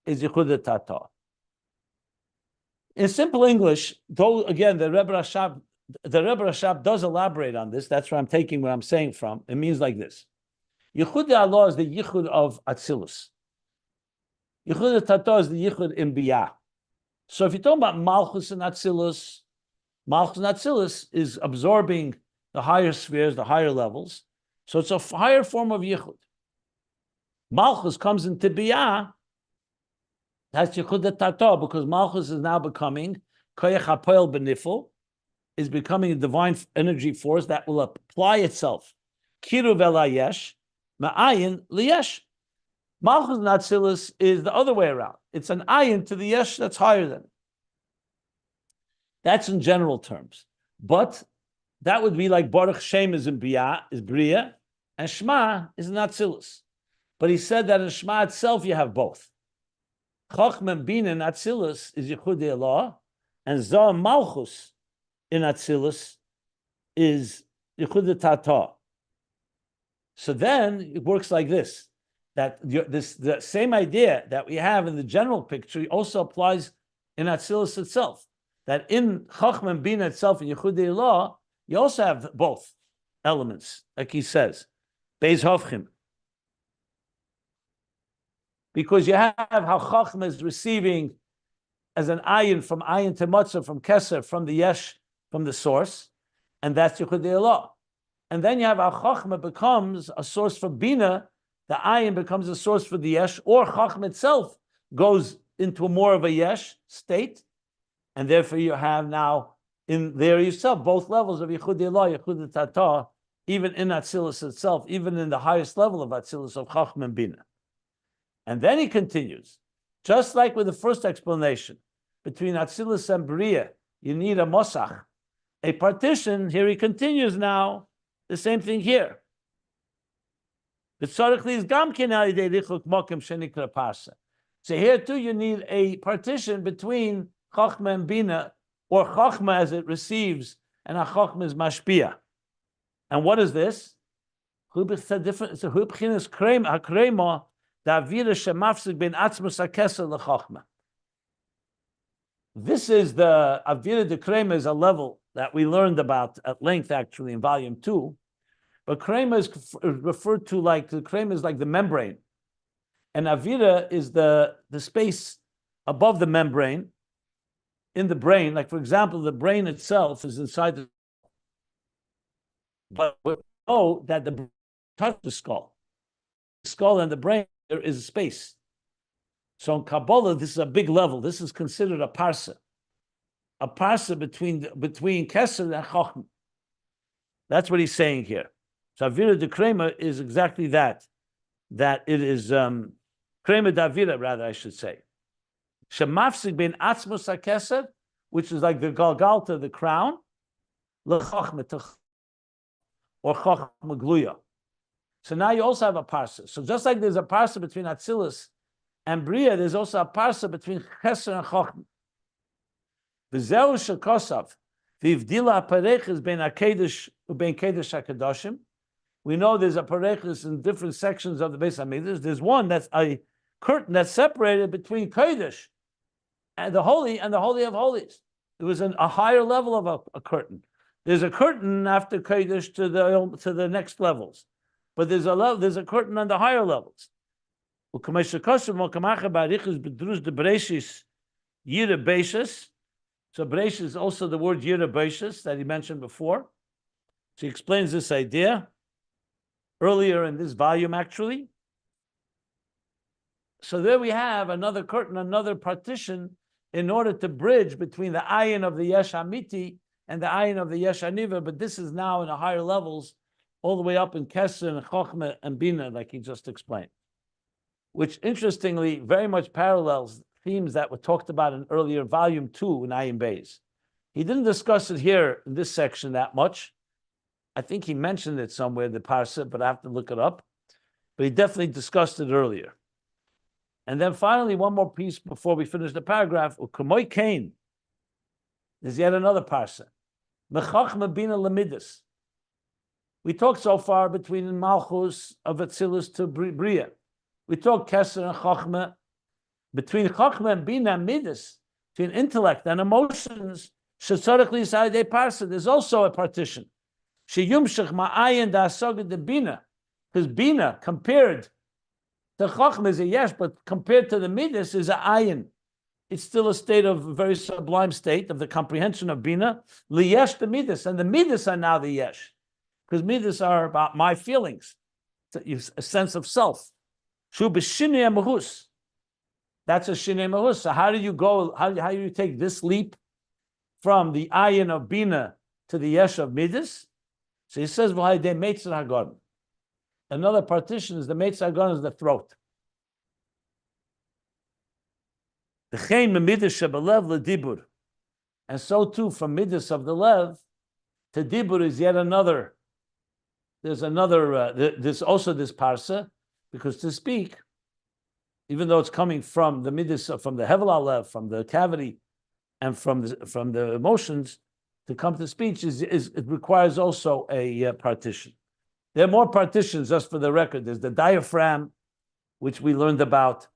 is Yichudei Tata. In simple English, though again the Rebbe Rashab does elaborate on this. That's where I'm taking what I'm saying from. It means like this: Yichudei Allah is the Yichud of Atzilus. Yichudei Tata is the Yichud in Beriyah. So if you're talking about Malchus and Atzilus is absorbing the higher spheres, the higher levels. So it's a higher form of Yichud. Malchus comes into Beriyah. That's Yichudei Tata, because Malchus is now becoming Koyach HaPoel B'Nifel, is becoming a divine energy force that will apply itself. Kiruv El Hayesh, Ma'ayin Liyesh. Malchus and Atzilus is the other way around. It's an Ayin to the Yesh that's higher than it. That's in general terms. But that would be like Baruch Shem is in Beriyah, and Shema is in Atzilus. But he said that in Shema itself you have both. Chochma and Binah in Atzilus is Yichudei Elah, and Zoh Malchus in Atzilus is Yichudei Tata. So then it works like this, that the same idea that we have in the general picture also applies in Atzilus itself, that in Chochma and Binah itself, in Yechudei Law, you also have both elements, like he says, Beis Hovchim. Because you have how Chochma is receiving as an Ayin from Ayin to Matzah, from Keser, from the Yesh, from the source, and that's Yechudei Law. And then you have how Chochma becomes a source for Binah, the Ayin becomes a source for the Yesh, or Chochma itself goes into more of a Yesh state, and therefore you have now in there yourself both levels of Yechudei Law, Yechudei Tata, even in Atzilus itself, even in the highest level of Atzilus of Chochma and Binah. And then he continues, just like with the first explanation, between Atzilus and Beriyah, you need a Mosach, a partition. Here he continues now, the same thing here. So here too you need a partition between Chochma and Binah, or Chochma as it receives, and a Chochma is mashpia. And what is this? This is the Avira de Krema, is a level that we learned about at length actually in volume 2. But Krema is referred to like, the Krema is like the membrane. And Avira is the space above the membrane in the brain. Like for example, the brain itself is inside the, but we know that the touch the skull and the brain, there is a space. So in Kabbalah, this is a big level. This is considered a parsa between Keser and Chochma. That's what he's saying here. So Avira de Krema is exactly that. That it is Krema Davira, rather, I should say. Shemafsik ben Atzmus HaKeser, which is like the Galgalta, the crown, LeChochma, or Chochma Gluya. So now you also have a parsa. So just like there's a parsa between Atzilus and Beriyah, there's also a parsa between Keser and Chochma. V'zeu shekosav, v'ivdila ha-parechis ben ha-kedesh u'ben kedesh ha-kedoshim. We know there's a parechis in different sections of the Beis HaMikdash. There's one that's a curtain that's separated between Kodesh and the Holy of Holies. There was a higher level of a curtain. There's a curtain after Kodesh to the next levels, but there's a curtain on the higher levels. So Bereishis is also the word Yira Bereishis that he mentioned before. So he explains this idea earlier in this volume, actually. So there we have another curtain, another partition, in order to bridge between the Ayin of the Yesh Amiti and the Ayin of the Yesh Aniva, but this is now in the higher levels, all the way up in Keser and Chochma and Binah, like he just explained. Which, interestingly, very much parallels themes that were talked about in earlier volume 2 in Ayin Beis. He didn't discuss it here in this section that much. I think he mentioned it somewhere, the parsa, but I have to look it up. But he definitely discussed it earlier. And then finally, one more piece before we finish the paragraph. U'kamoy kain. There's yet another parsa. Mechochma bina lemidus. We talked so far between Malchus of Atzilus to Beriyah. We talked Keser and Chochma. Between Chochma and Binah midus, between intellect and emotions, shetzorich li'sadei parsa. There's also a partition. Sheyumshach ma'ayin da'asoged de Binah, because Binah compared to Chochma is a yesh, but compared to the Midas is a Ayin. It's still a state of a very sublime state of the comprehension of Binah. Liyesh the Midas, and the Midas are now the yesh, because Midas are about my feelings, a sense of self. Shu b'shinei mahus. That's a shinei mahus. So how do you go? How do you take this leap from the Ayin of Binah to the yesh of Midas? So he says, "V'hayidei meitzar hagarden." Another partition is the meitzar hagarden is the throat. The chein midas shebelev ledibur, and so too from midas of the lev to dibur is yet another. There's another. There's also this parsa, because to speak, even though it's coming from the midas, from the hevel alev, from the cavity, and from the emotions, to come to speech it requires also a partition. There are more partitions, just for the record. There's the diaphragm, which we learned about,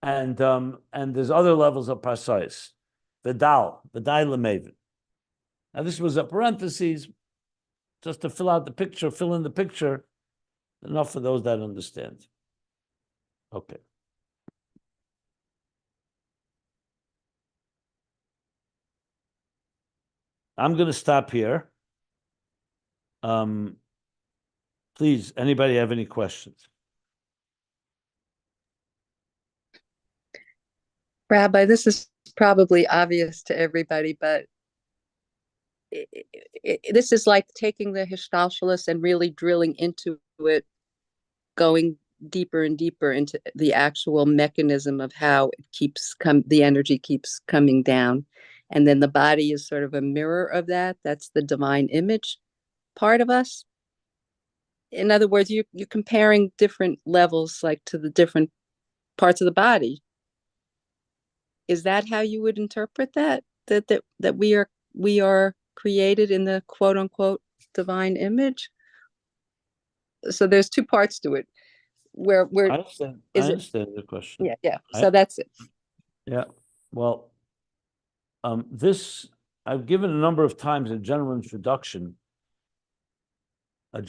and there's other levels of parsais. The Lemaven. Now this was a parentheses, just to fill in the picture, enough for those that understand. Okay. I'm going to stop here. Please, anybody have any questions? Rabbi, this is probably obvious to everybody, but this is like taking the Hishtalshalis and really drilling into it, going deeper and deeper into the actual mechanism of how it the energy keeps coming down. And then the body is sort of a mirror of that. That's the divine image part of us. In other words, you're comparing different levels, like to the different parts of the body. Is that how you would interpret that? That we are created in the quote unquote divine image? So there's two parts to it. Where I understand the question. Yeah. So that's it. Yeah. Well, this I've given a number of times a general introduction. That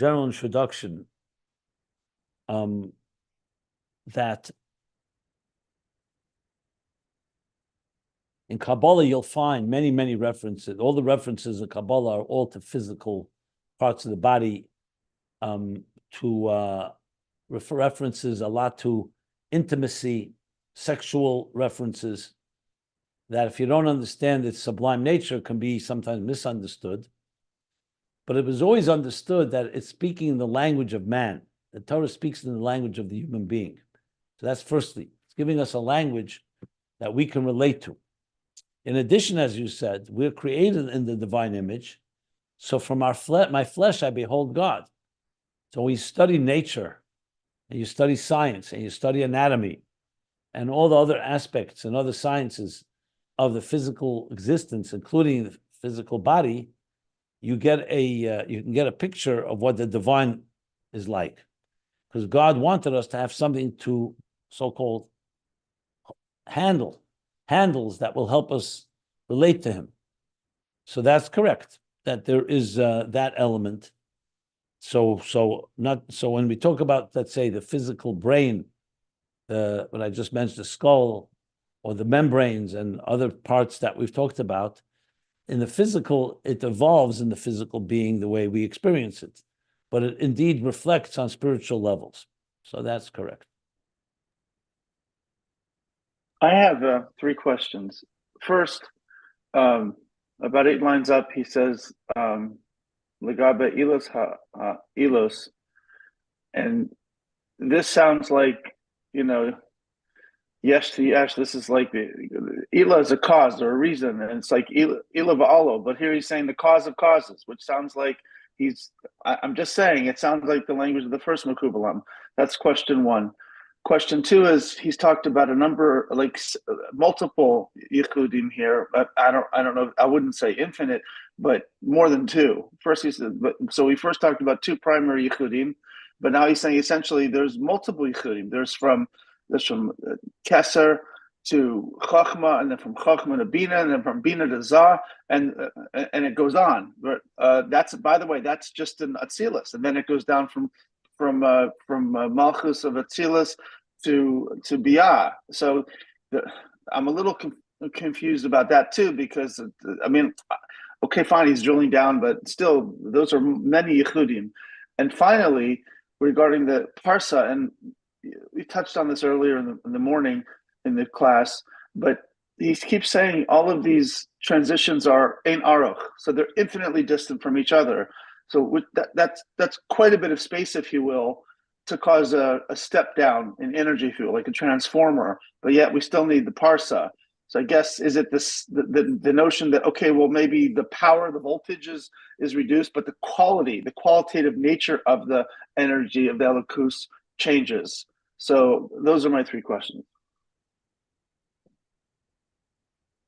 in Kabbalah you'll find many, many references. All the references in Kabbalah are all to physical parts of the body, to references a lot to intimacy, sexual references, that if you don't understand its sublime nature, can be sometimes misunderstood. But it was always understood that it's speaking in the language of man. The Torah speaks in the language of the human being. So that's firstly, it's giving us a language that we can relate to. In addition, as you said, we're created in the divine image. So from my flesh, I behold God. So we study nature, and you study science, and you study anatomy, and all the other aspects and other sciences of the physical existence, including the physical body, you can get a picture of what the divine is like. Because God wanted us to have something to so-called handles that will help us relate to him. So that's correct, that there is that element. So when we talk about, let's say, the physical brain, what I just mentioned, the skull or the membranes and other parts that we've talked about, in the physical, it evolves in the physical being the way we experience it. But it indeed reflects on spiritual levels. So that's correct. I have 3 questions. First, about 8 lines up, he says, Legabe ilos, and this sounds like, yes to yes. This is like Ila is a cause or a reason, and it's like Ila va'alo. But here he's saying the cause of causes, which sounds like I'm just saying it sounds like the language of the first Mekubalam. That's question 1. Question 2 is he's talked about a number, like multiple yichudim here. But I don't know. I wouldn't say infinite, but more than 2. First he said, so we first talked about 2 primary yichudim, but now he's saying essentially there's multiple yichudim. There's from Keser to Chochma, and then from Chochma to Binah, and then from Binah to Zah, and it goes on. But that's, by the way, that's just an Atzilus, and then it goes down from Malchus of Atzilus to Beriyah. So I'm a little confused about that too, because okay, fine, he's drilling down, but still, those are many yichudim. And finally, regarding the parsa, and we touched on this earlier in the morning in the class, but he keeps saying all of these transitions are ein aruch, so they're infinitely distant from each other. So that's quite a bit of space, if you will, to cause a step down in energy, if you will, like a transformer. But yet we still need the parsa. So I guess, is it the notion that, okay, well, maybe the power, the voltage is reduced, but the qualitative nature of the energy of the Elikus changes. So those are my 3 questions.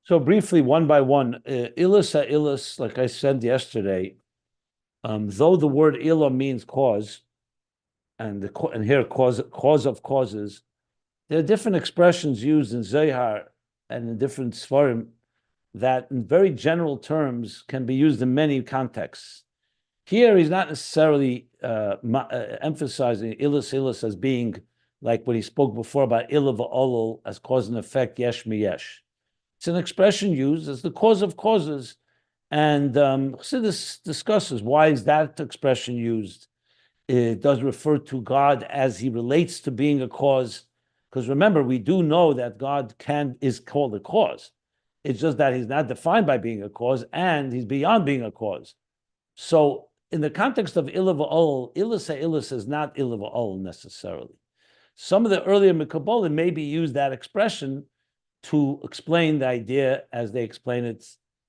So briefly, one by one, Ilus, like I said yesterday, Though the word ila means cause, and here cause of causes, there are different expressions used in Zohar and in different Sfarim that, in very general terms, can be used in many contexts. Here, he's not necessarily emphasizing ilus as being like what he spoke before about ilah va'olol as cause and effect, yesh miyesh. It's an expression used as the cause of causes, and Chassidus discusses why is that expression used. It does refer to God as he relates to being a cause, because remember, we do know that God is called a cause. It's just that he's not defined by being a cause, and he's beyond being a cause. So, in the context of ilah va'ol, ilus is not ilah va'ol necessarily. Some of the earlier Mekabolim maybe use that expression to explain the idea as they explain it,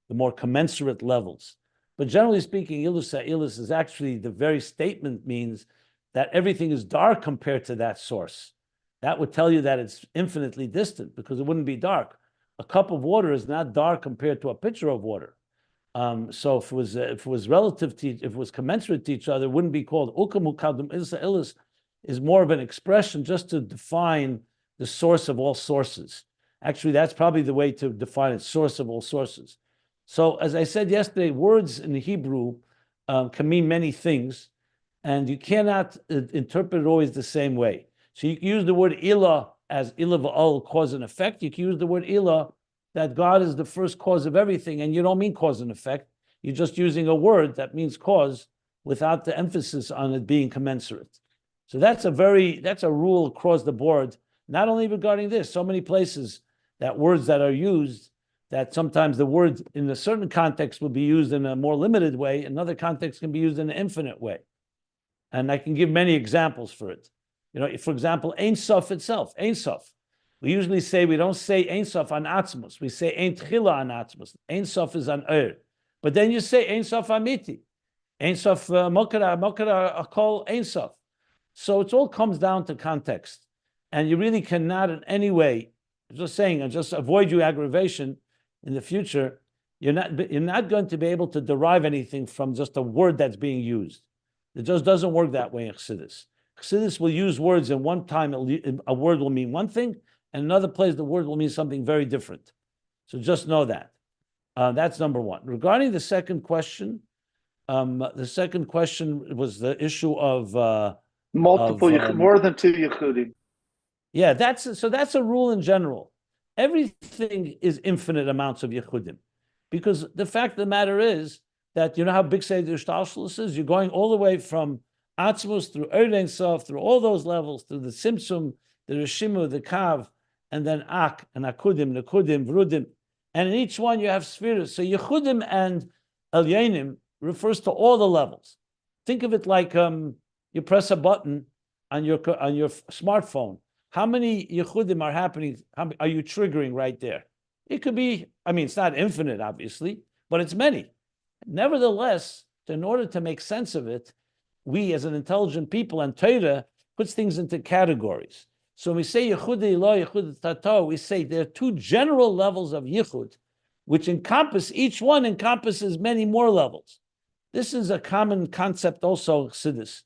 the more commensurate levels. But generally speaking, ilus is actually the very statement means that everything is dark compared to that source. That would tell you that it's infinitely distant because it wouldn't be dark. A cup of water is not dark compared to a pitcher of water. So if it was relative to, if it was commensurate to each other, it wouldn't be called ukamu kadum ilus is more of an expression just to define the source of all sources. Actually, that's probably the way to define it, source of all sources. So as I said yesterday, words in Hebrew can mean many things, and you cannot interpret it always the same way. So you can use the word ilah as ilah va'al, cause and effect. You can use the word ilah, that God is the first cause of everything, and you don't mean cause and effect. You're just using a word that means cause without the emphasis on it being commensurate. So that's a rule across the board, not only regarding this, so many places that words that are used, that sometimes the word in a certain context will be used in a more limited way, another context can be used in an infinite way. And I can give many examples for it. For example, Ein Sof itself, Ein Sof. We usually say, we don't say Ein Sof on Atzilus, we say Ein Tchila on Atzilus. Ein Sof is on But then you say Ein Sof Amiti. Ein Sof Mokara Akol Ein Sof. So it all comes down to context. And you really cannot in any way, just saying, and just avoid you aggravation in the future, you're not going to be able to derive anything from just a word that's being used. It just doesn't work that way in Chassidus. Chassidus will use words, and one time a word will mean one thing, and another place the word will mean something very different. So just know that. That's number one. Regarding the second question was the issue of multiple, more than two yichudim. Yeah, that's a rule in general. Everything is infinite amounts of yichudim, because the fact of the matter is that you know how big Seder Shtalshlus is. You're going all the way from Atzilus through Ein Sof, through all those levels, through the Simsum, the Rishimu, the Kav, and then Ak and Akudim, Nekudim, Vrudim, and in each one you have spheres. So Yechudim and Elyonim refers to all the levels. Think of it like you press a button on your smartphone. How many Yechudim are happening? Are you triggering right there? It could be, it's not infinite, obviously, but it's many. Nevertheless, in order to make sense of it, we as an intelligent people and Torah puts things into categories. So when we say Yechud Ilah, Yechud Tato, we say there are two general levels of Yechud, which each one encompasses many more levels. This is a common concept also, Chassidus,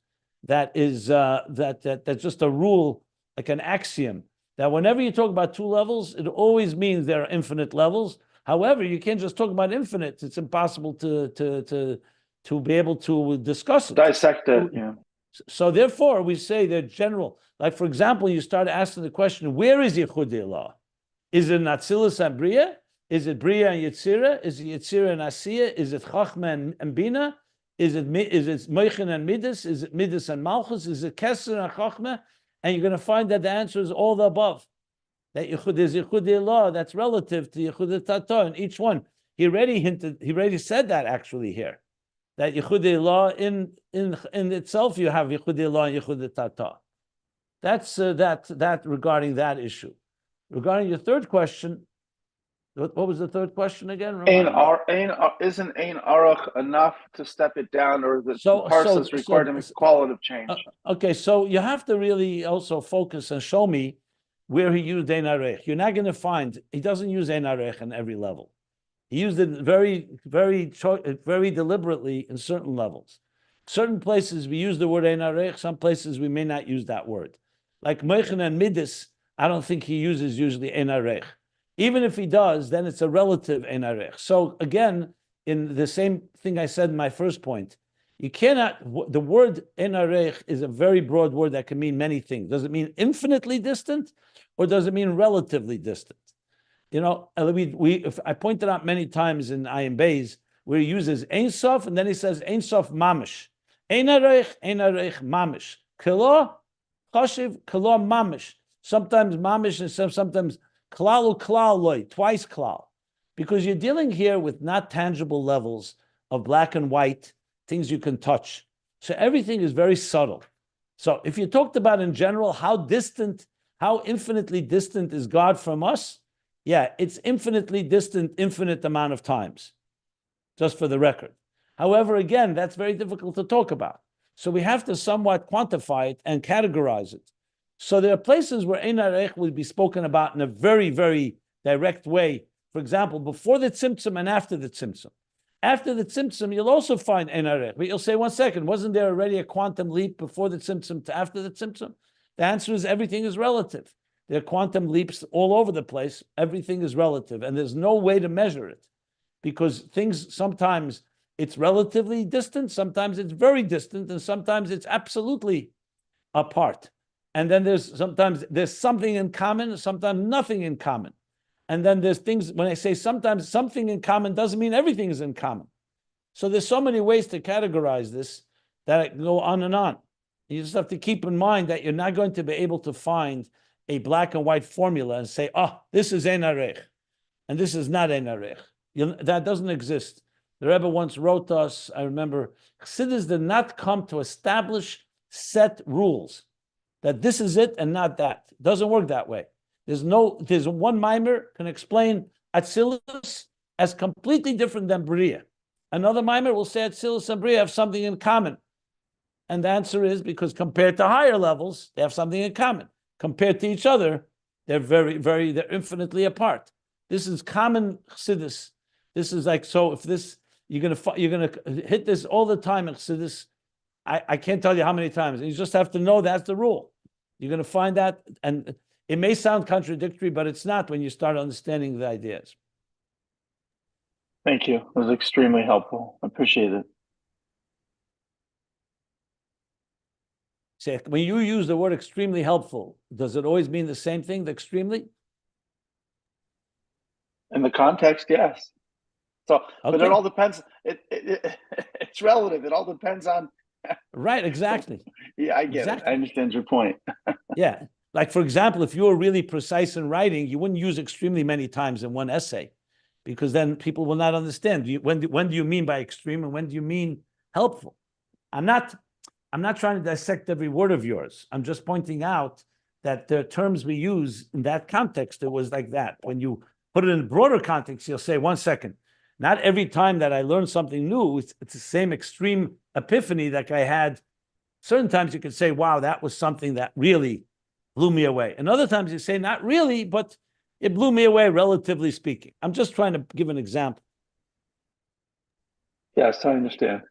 that is that's just a rule, like an axiom, that whenever you talk about two levels, it always means there are infinite levels. However, you can't just talk about infinite. It's impossible to be able to discuss it. Dissect it, yeah. So therefore, we say they're general. Like, for example, you start asking the question, where is Yechud Ilah? Is it Atzilus and Beriyah? Is it Beriyah and Yetzirah? Is it Yetzirah and Asiyah? Is it Chochma and Binah? Is it Moichin and Midas? Is it Midas and Malchus? Is it Keser and Chochma? And you're going to find that the answer is all the above. That Yechud is Yechud Ilah, that's relative to Yechud Tato, and each one. He already said that actually here. That Yechud Ilah in itself, you have Yechud Ilah and Yechud Tato. That's that regarding that issue. Regarding your third question, what was the third question again? Isn't Ayin Aruch enough to step it down, or the Parsa's required a qualitative change? Okay, so you have to really also focus and show me where he used Ein Arech. You're not going to find, he doesn't use Ein Arech in every level. He used it very, very, very deliberately in certain levels. Certain places we use the word ein arech, some places we may not use that word. Like Meichen and Midas, I don't think he uses usually ein arech. Even if he does, then it's a relative ein arech. So again, in the same thing I said in my first point, you cannot, the word ein arech is a very broad word that can mean many things. Does it mean infinitely distant, or does it mean relatively distant? You know, if I pointed out many times in Ayin Beis, where he uses Ein Sof, and then he says Ein Sof Mamish. Ein arech Mamish. Kelo, Choshev, Kelo Mamish. Sometimes Mamish and sometimes Klal Klal Loy, twice Klal. Because you're dealing here with not tangible levels of black and white, things you can touch. So everything is very subtle. So if you talked about in general how distant, how infinitely distant is God from us, yeah, it's infinitely distant, infinite amount of times, just for the record. However, again, that's very difficult to talk about. So we have to somewhat quantify it and categorize it. So there are places where Ein Arech will be spoken about in a very, very direct way. For example, before the Tzimtzum and after the Tzimtzum. After the Tzimtzum, you'll also find Ein Arech. But you'll say, 1 second, wasn't there already a quantum leap before the Tzimtzum to after the Tzimtzum? The answer is everything is relative. There are quantum leaps all over the place. Everything is relative, and there's no way to measure it because things, sometimes it's relatively distant, sometimes it's very distant, and sometimes it's absolutely apart. And then sometimes there's something in common, sometimes nothing in common. And then there's things, when I say sometimes something in common doesn't mean everything is in common. So there's so many ways to categorize this that I can go on and on. You just have to keep in mind that you're not going to be able to find a black and white formula and say, oh, this is Ein Arech, and this is not Ein Arech. That doesn't exist. The Rebbe once wrote to us, I remember, Chassidus did not come to establish set rules, that this is it and not that. It doesn't work that way. There's one mimer can explain Atzilus as completely different than Beriyah. Another mimer will say Atzilus and Beriyah have something in common. And the answer is because compared to higher levels, they have something in common. Compared to each other, they're they're infinitely apart. This is common Chassidus. This is like, so if this, you're gonna hit this all the time in Chassidus. I can't tell you how many times. You just have to know that's the rule. You're gonna find that, and it may sound contradictory, but it's not when you start understanding the ideas. Thank you. It was extremely helpful. I appreciate it. Say, when you use the word extremely helpful, does it always mean the same thing, the extremely? In the context, yes. So, Okay. but it all depends. It's relative. It all depends on. Right, exactly. Yeah, I get it. I understand your point. Yeah. Like, for example, if you were really precise in writing, you wouldn't use extremely many times in one essay, because then people will not understand. When do you mean by extreme and when do you mean helpful? I'm not trying to dissect every word of yours. I'm just pointing out that the terms we use in that context, it was like that. When you put it in a broader context, you'll say, 1 second, not every time that I learn something new, it's the same extreme epiphany that I had. Certain times you could say, wow, that was something that really blew me away. And other times you say, not really, but it blew me away, relatively speaking. I'm just trying to give an example. Yes, I understand.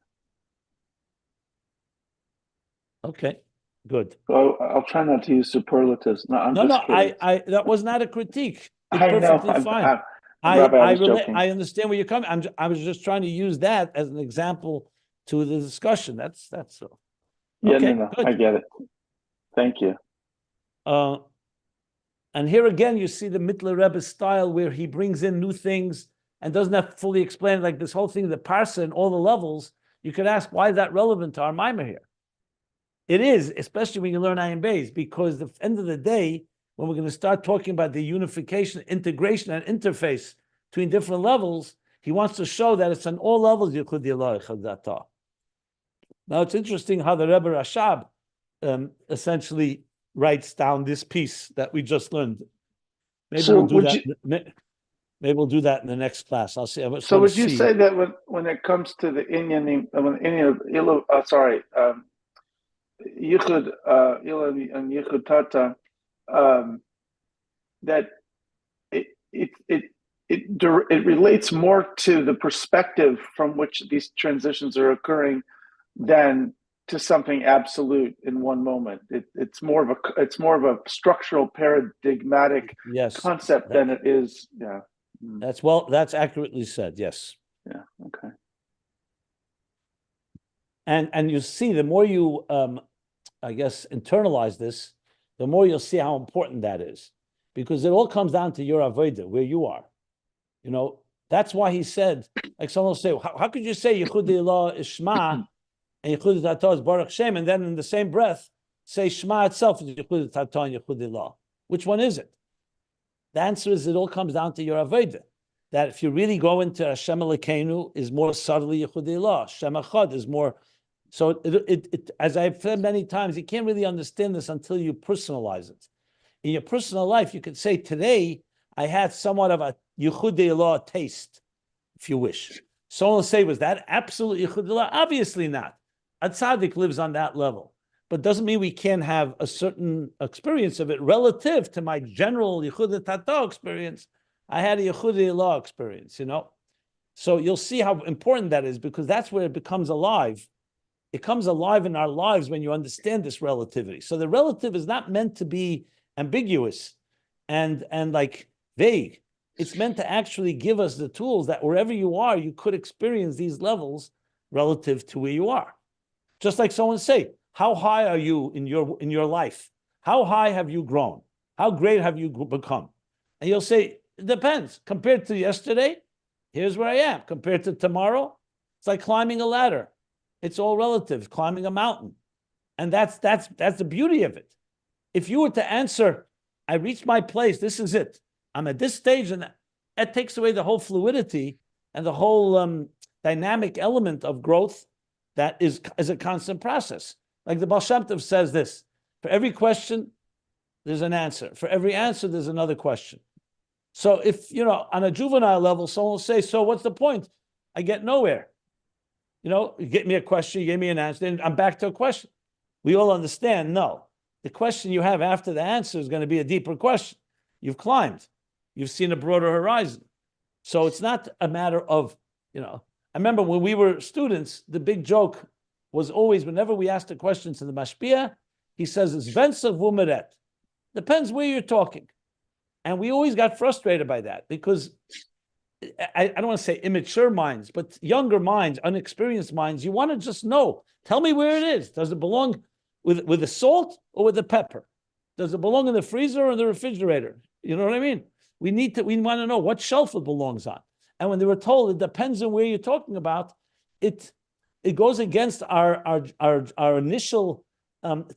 Okay, good. Well, I'll try not to use superlatives. No, I that was not a critique. It's I know. perfectly fine. Rabbi, I was joking. I understand where you're coming. I was just trying to use that as an example to the discussion. That's all. Yeah, Okay, no, good. I get it. Thank you. And here again, you see the Mittler Rebbe style where he brings in new things and doesn't have to fully explain, like this whole thing, the parsa and all the levels. You could ask, why is that relevant to our mimer here? It is, especially when you learn Ayin Beis, because at the end of the day, when we're going to start talking about the unification, integration, and interface between different levels, he wants to show that it's on all levels. Now, it's interesting how the Rebbe Rashab essentially writes down this piece that we just learned. Maybe we'll do that. Maybe we'll do that in the next class. I'll see. So would you say that when it comes to the Inyan, Yichud Ilan and Yichud Tata, that it relates more to the perspective from which these transitions are occurring than to something absolute in one moment. It's more of a structural paradigmatic Yes, concept than it is. Yeah. that's accurately said. Yes. Yeah. Okay. And you see, the more you, I guess, internalize this, the more you'll see how important that is, because it all comes down to your avodah, where you are. You know, that's why he said, like someone will say, how could you say Yichud Ilah is Shema and Yichud Tata is Baruch Shem, and then in the same breath say Shema itself is Yichud Tata and Yichud Ilah? Which one is it? The answer is it all comes down to your avodah. That if you really go into Hashem Elokeinu is more subtly Yichud Ilah, Hashem Echad is more. So it, as I've said many times, you can't really understand this until you personalize it. In your personal life, you could say, today, I had somewhat of a Yichud Ilah taste, if you wish. Someone will say, was that absolute Yichud Ilah? Obviously not. A tzaddik lives on that level. But doesn't mean we can't have a certain experience of it relative to my general Yichud Tata experience. I had a Yichud Ilah experience, you know? So you'll see how important that is, because that's where it becomes alive. It comes alive in our lives when you understand this relativity. So the relative is not meant to be ambiguous and like vague. It's meant to actually give us the tools that wherever you are, you could experience these levels relative to where you are. Just like someone say, how high are you in your life? How high have you grown? How great have you become? And you'll say, it depends. Compared to yesterday, here's where I am. Compared to tomorrow, it's like climbing a ladder. It's all relative, climbing a mountain. And that's the beauty of it. If you were to answer, I reached my place, this is it. I'm at this stage, and that takes away the whole fluidity and the whole dynamic element of growth that is a constant process. Like the Baal Shem Tov says this, for every question, there's an answer. For every answer, there's another question. So if, on a juvenile level, someone will say, so what's the point? I get nowhere. You get me a question, you gave me an answer, then I'm back to a question. We all understand, no. The question you have after the answer is going to be a deeper question. You've climbed. You've seen a broader horizon. So it's not a matter of, I remember when we were students, the big joke was always, whenever we asked a question to the mashpia, he says, it's vensav umeret. Depends where you're talking. And we always got frustrated by that, because I don't want to say immature minds, but younger minds, unexperienced minds, you want to just know. Tell me where it is. Does it belong with the salt or with the pepper? Does it belong in the freezer or in the refrigerator? You know what I mean? We want to know what shelf it belongs on. And when they were told it depends on where you're talking about, it goes against our initial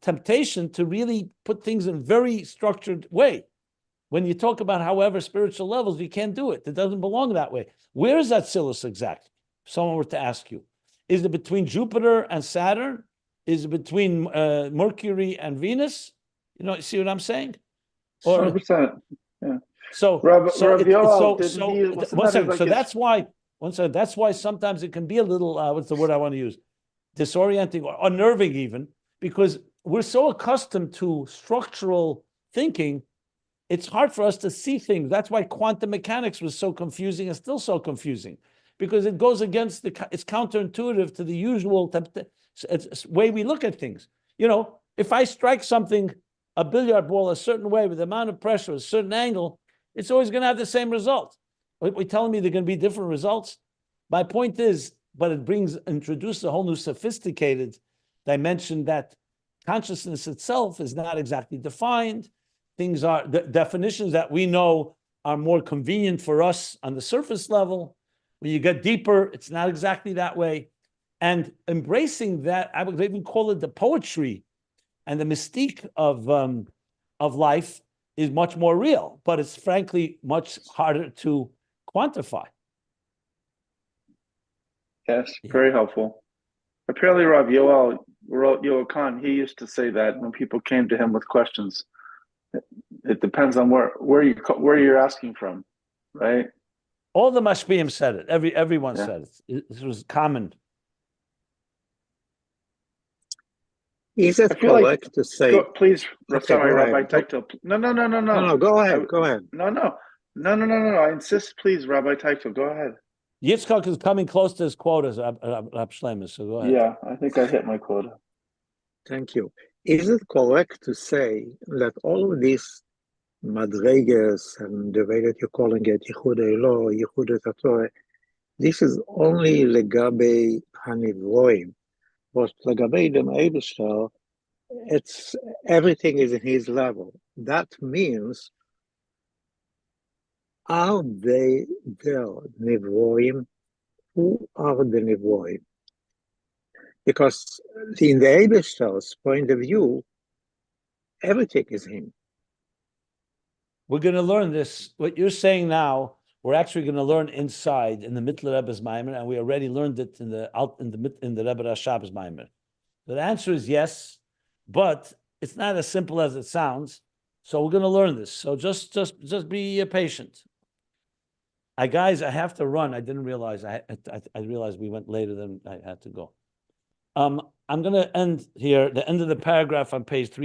temptation to really put things in a very structured way. When you talk about, however, spiritual levels, you can't do it. It doesn't belong that way. Where is that Atzilus exactly? If someone were to ask you, is it between Jupiter and Saturn? Is it between Mercury and Venus? See what I'm saying? 100%. Yeah. So that's why sometimes it can be a little, what's the word I want to use? Disorienting or unnerving even, because we're so accustomed to structural thinking. It's hard for us to see things. That's why quantum mechanics was so confusing and still so confusing, because it goes against it's counterintuitive to the usual way we look at things. If I strike something, a billiard ball, a certain way with the amount of pressure, a certain angle, it's always going to have the same result. Are you telling me there are going to be different results? My point is, but it introduces a whole new sophisticated dimension that consciousness itself is not exactly defined. Things are, the definitions that we know are more convenient for us on the surface level. When you get deeper, it's not exactly that way. And embracing that, I would even call it the poetry and the mystique of life is much more real, but it's frankly much harder to quantify. Yes, very helpful. Apparently, Rav Yoel Khan, he used to say that when people came to him with questions. It depends on where you're asking from, right? All the mashpiyim said it. Everyone said it. This was common. Is it correct to say? Please, okay, sorry, Rabbi Taito. No. Go ahead. Go ahead. No. I insist, please, Rabbi Taito. Go ahead. Yitzchak is coming close to his quotas, Rab Shlomo, so go ahead. Yeah, I think I hit my quota. Thank you. Is it correct to say that all of these madregas and the way that you're calling it, Yichud Elo, Yichud Tatorah, this is only legabe hanivroim, but legabe the Eibishter, it's everything is in his level. That means, are they there, nivroim? Who are the nivroim? Because in the Eibishter's point of view, everything is him. We're going to learn this. What you're saying now, we're actually going to learn inside in the Mittler Rebbe's Maimer, and we already learned it in the Rebbe Rashab's Maimer. So the answer is yes, but it's not as simple as it sounds. So we're going to learn this. So just be patient. Guys, I have to run. I didn't realize I realized we went later than I had to go. I'm going to end here. The end of the paragraph on page 381.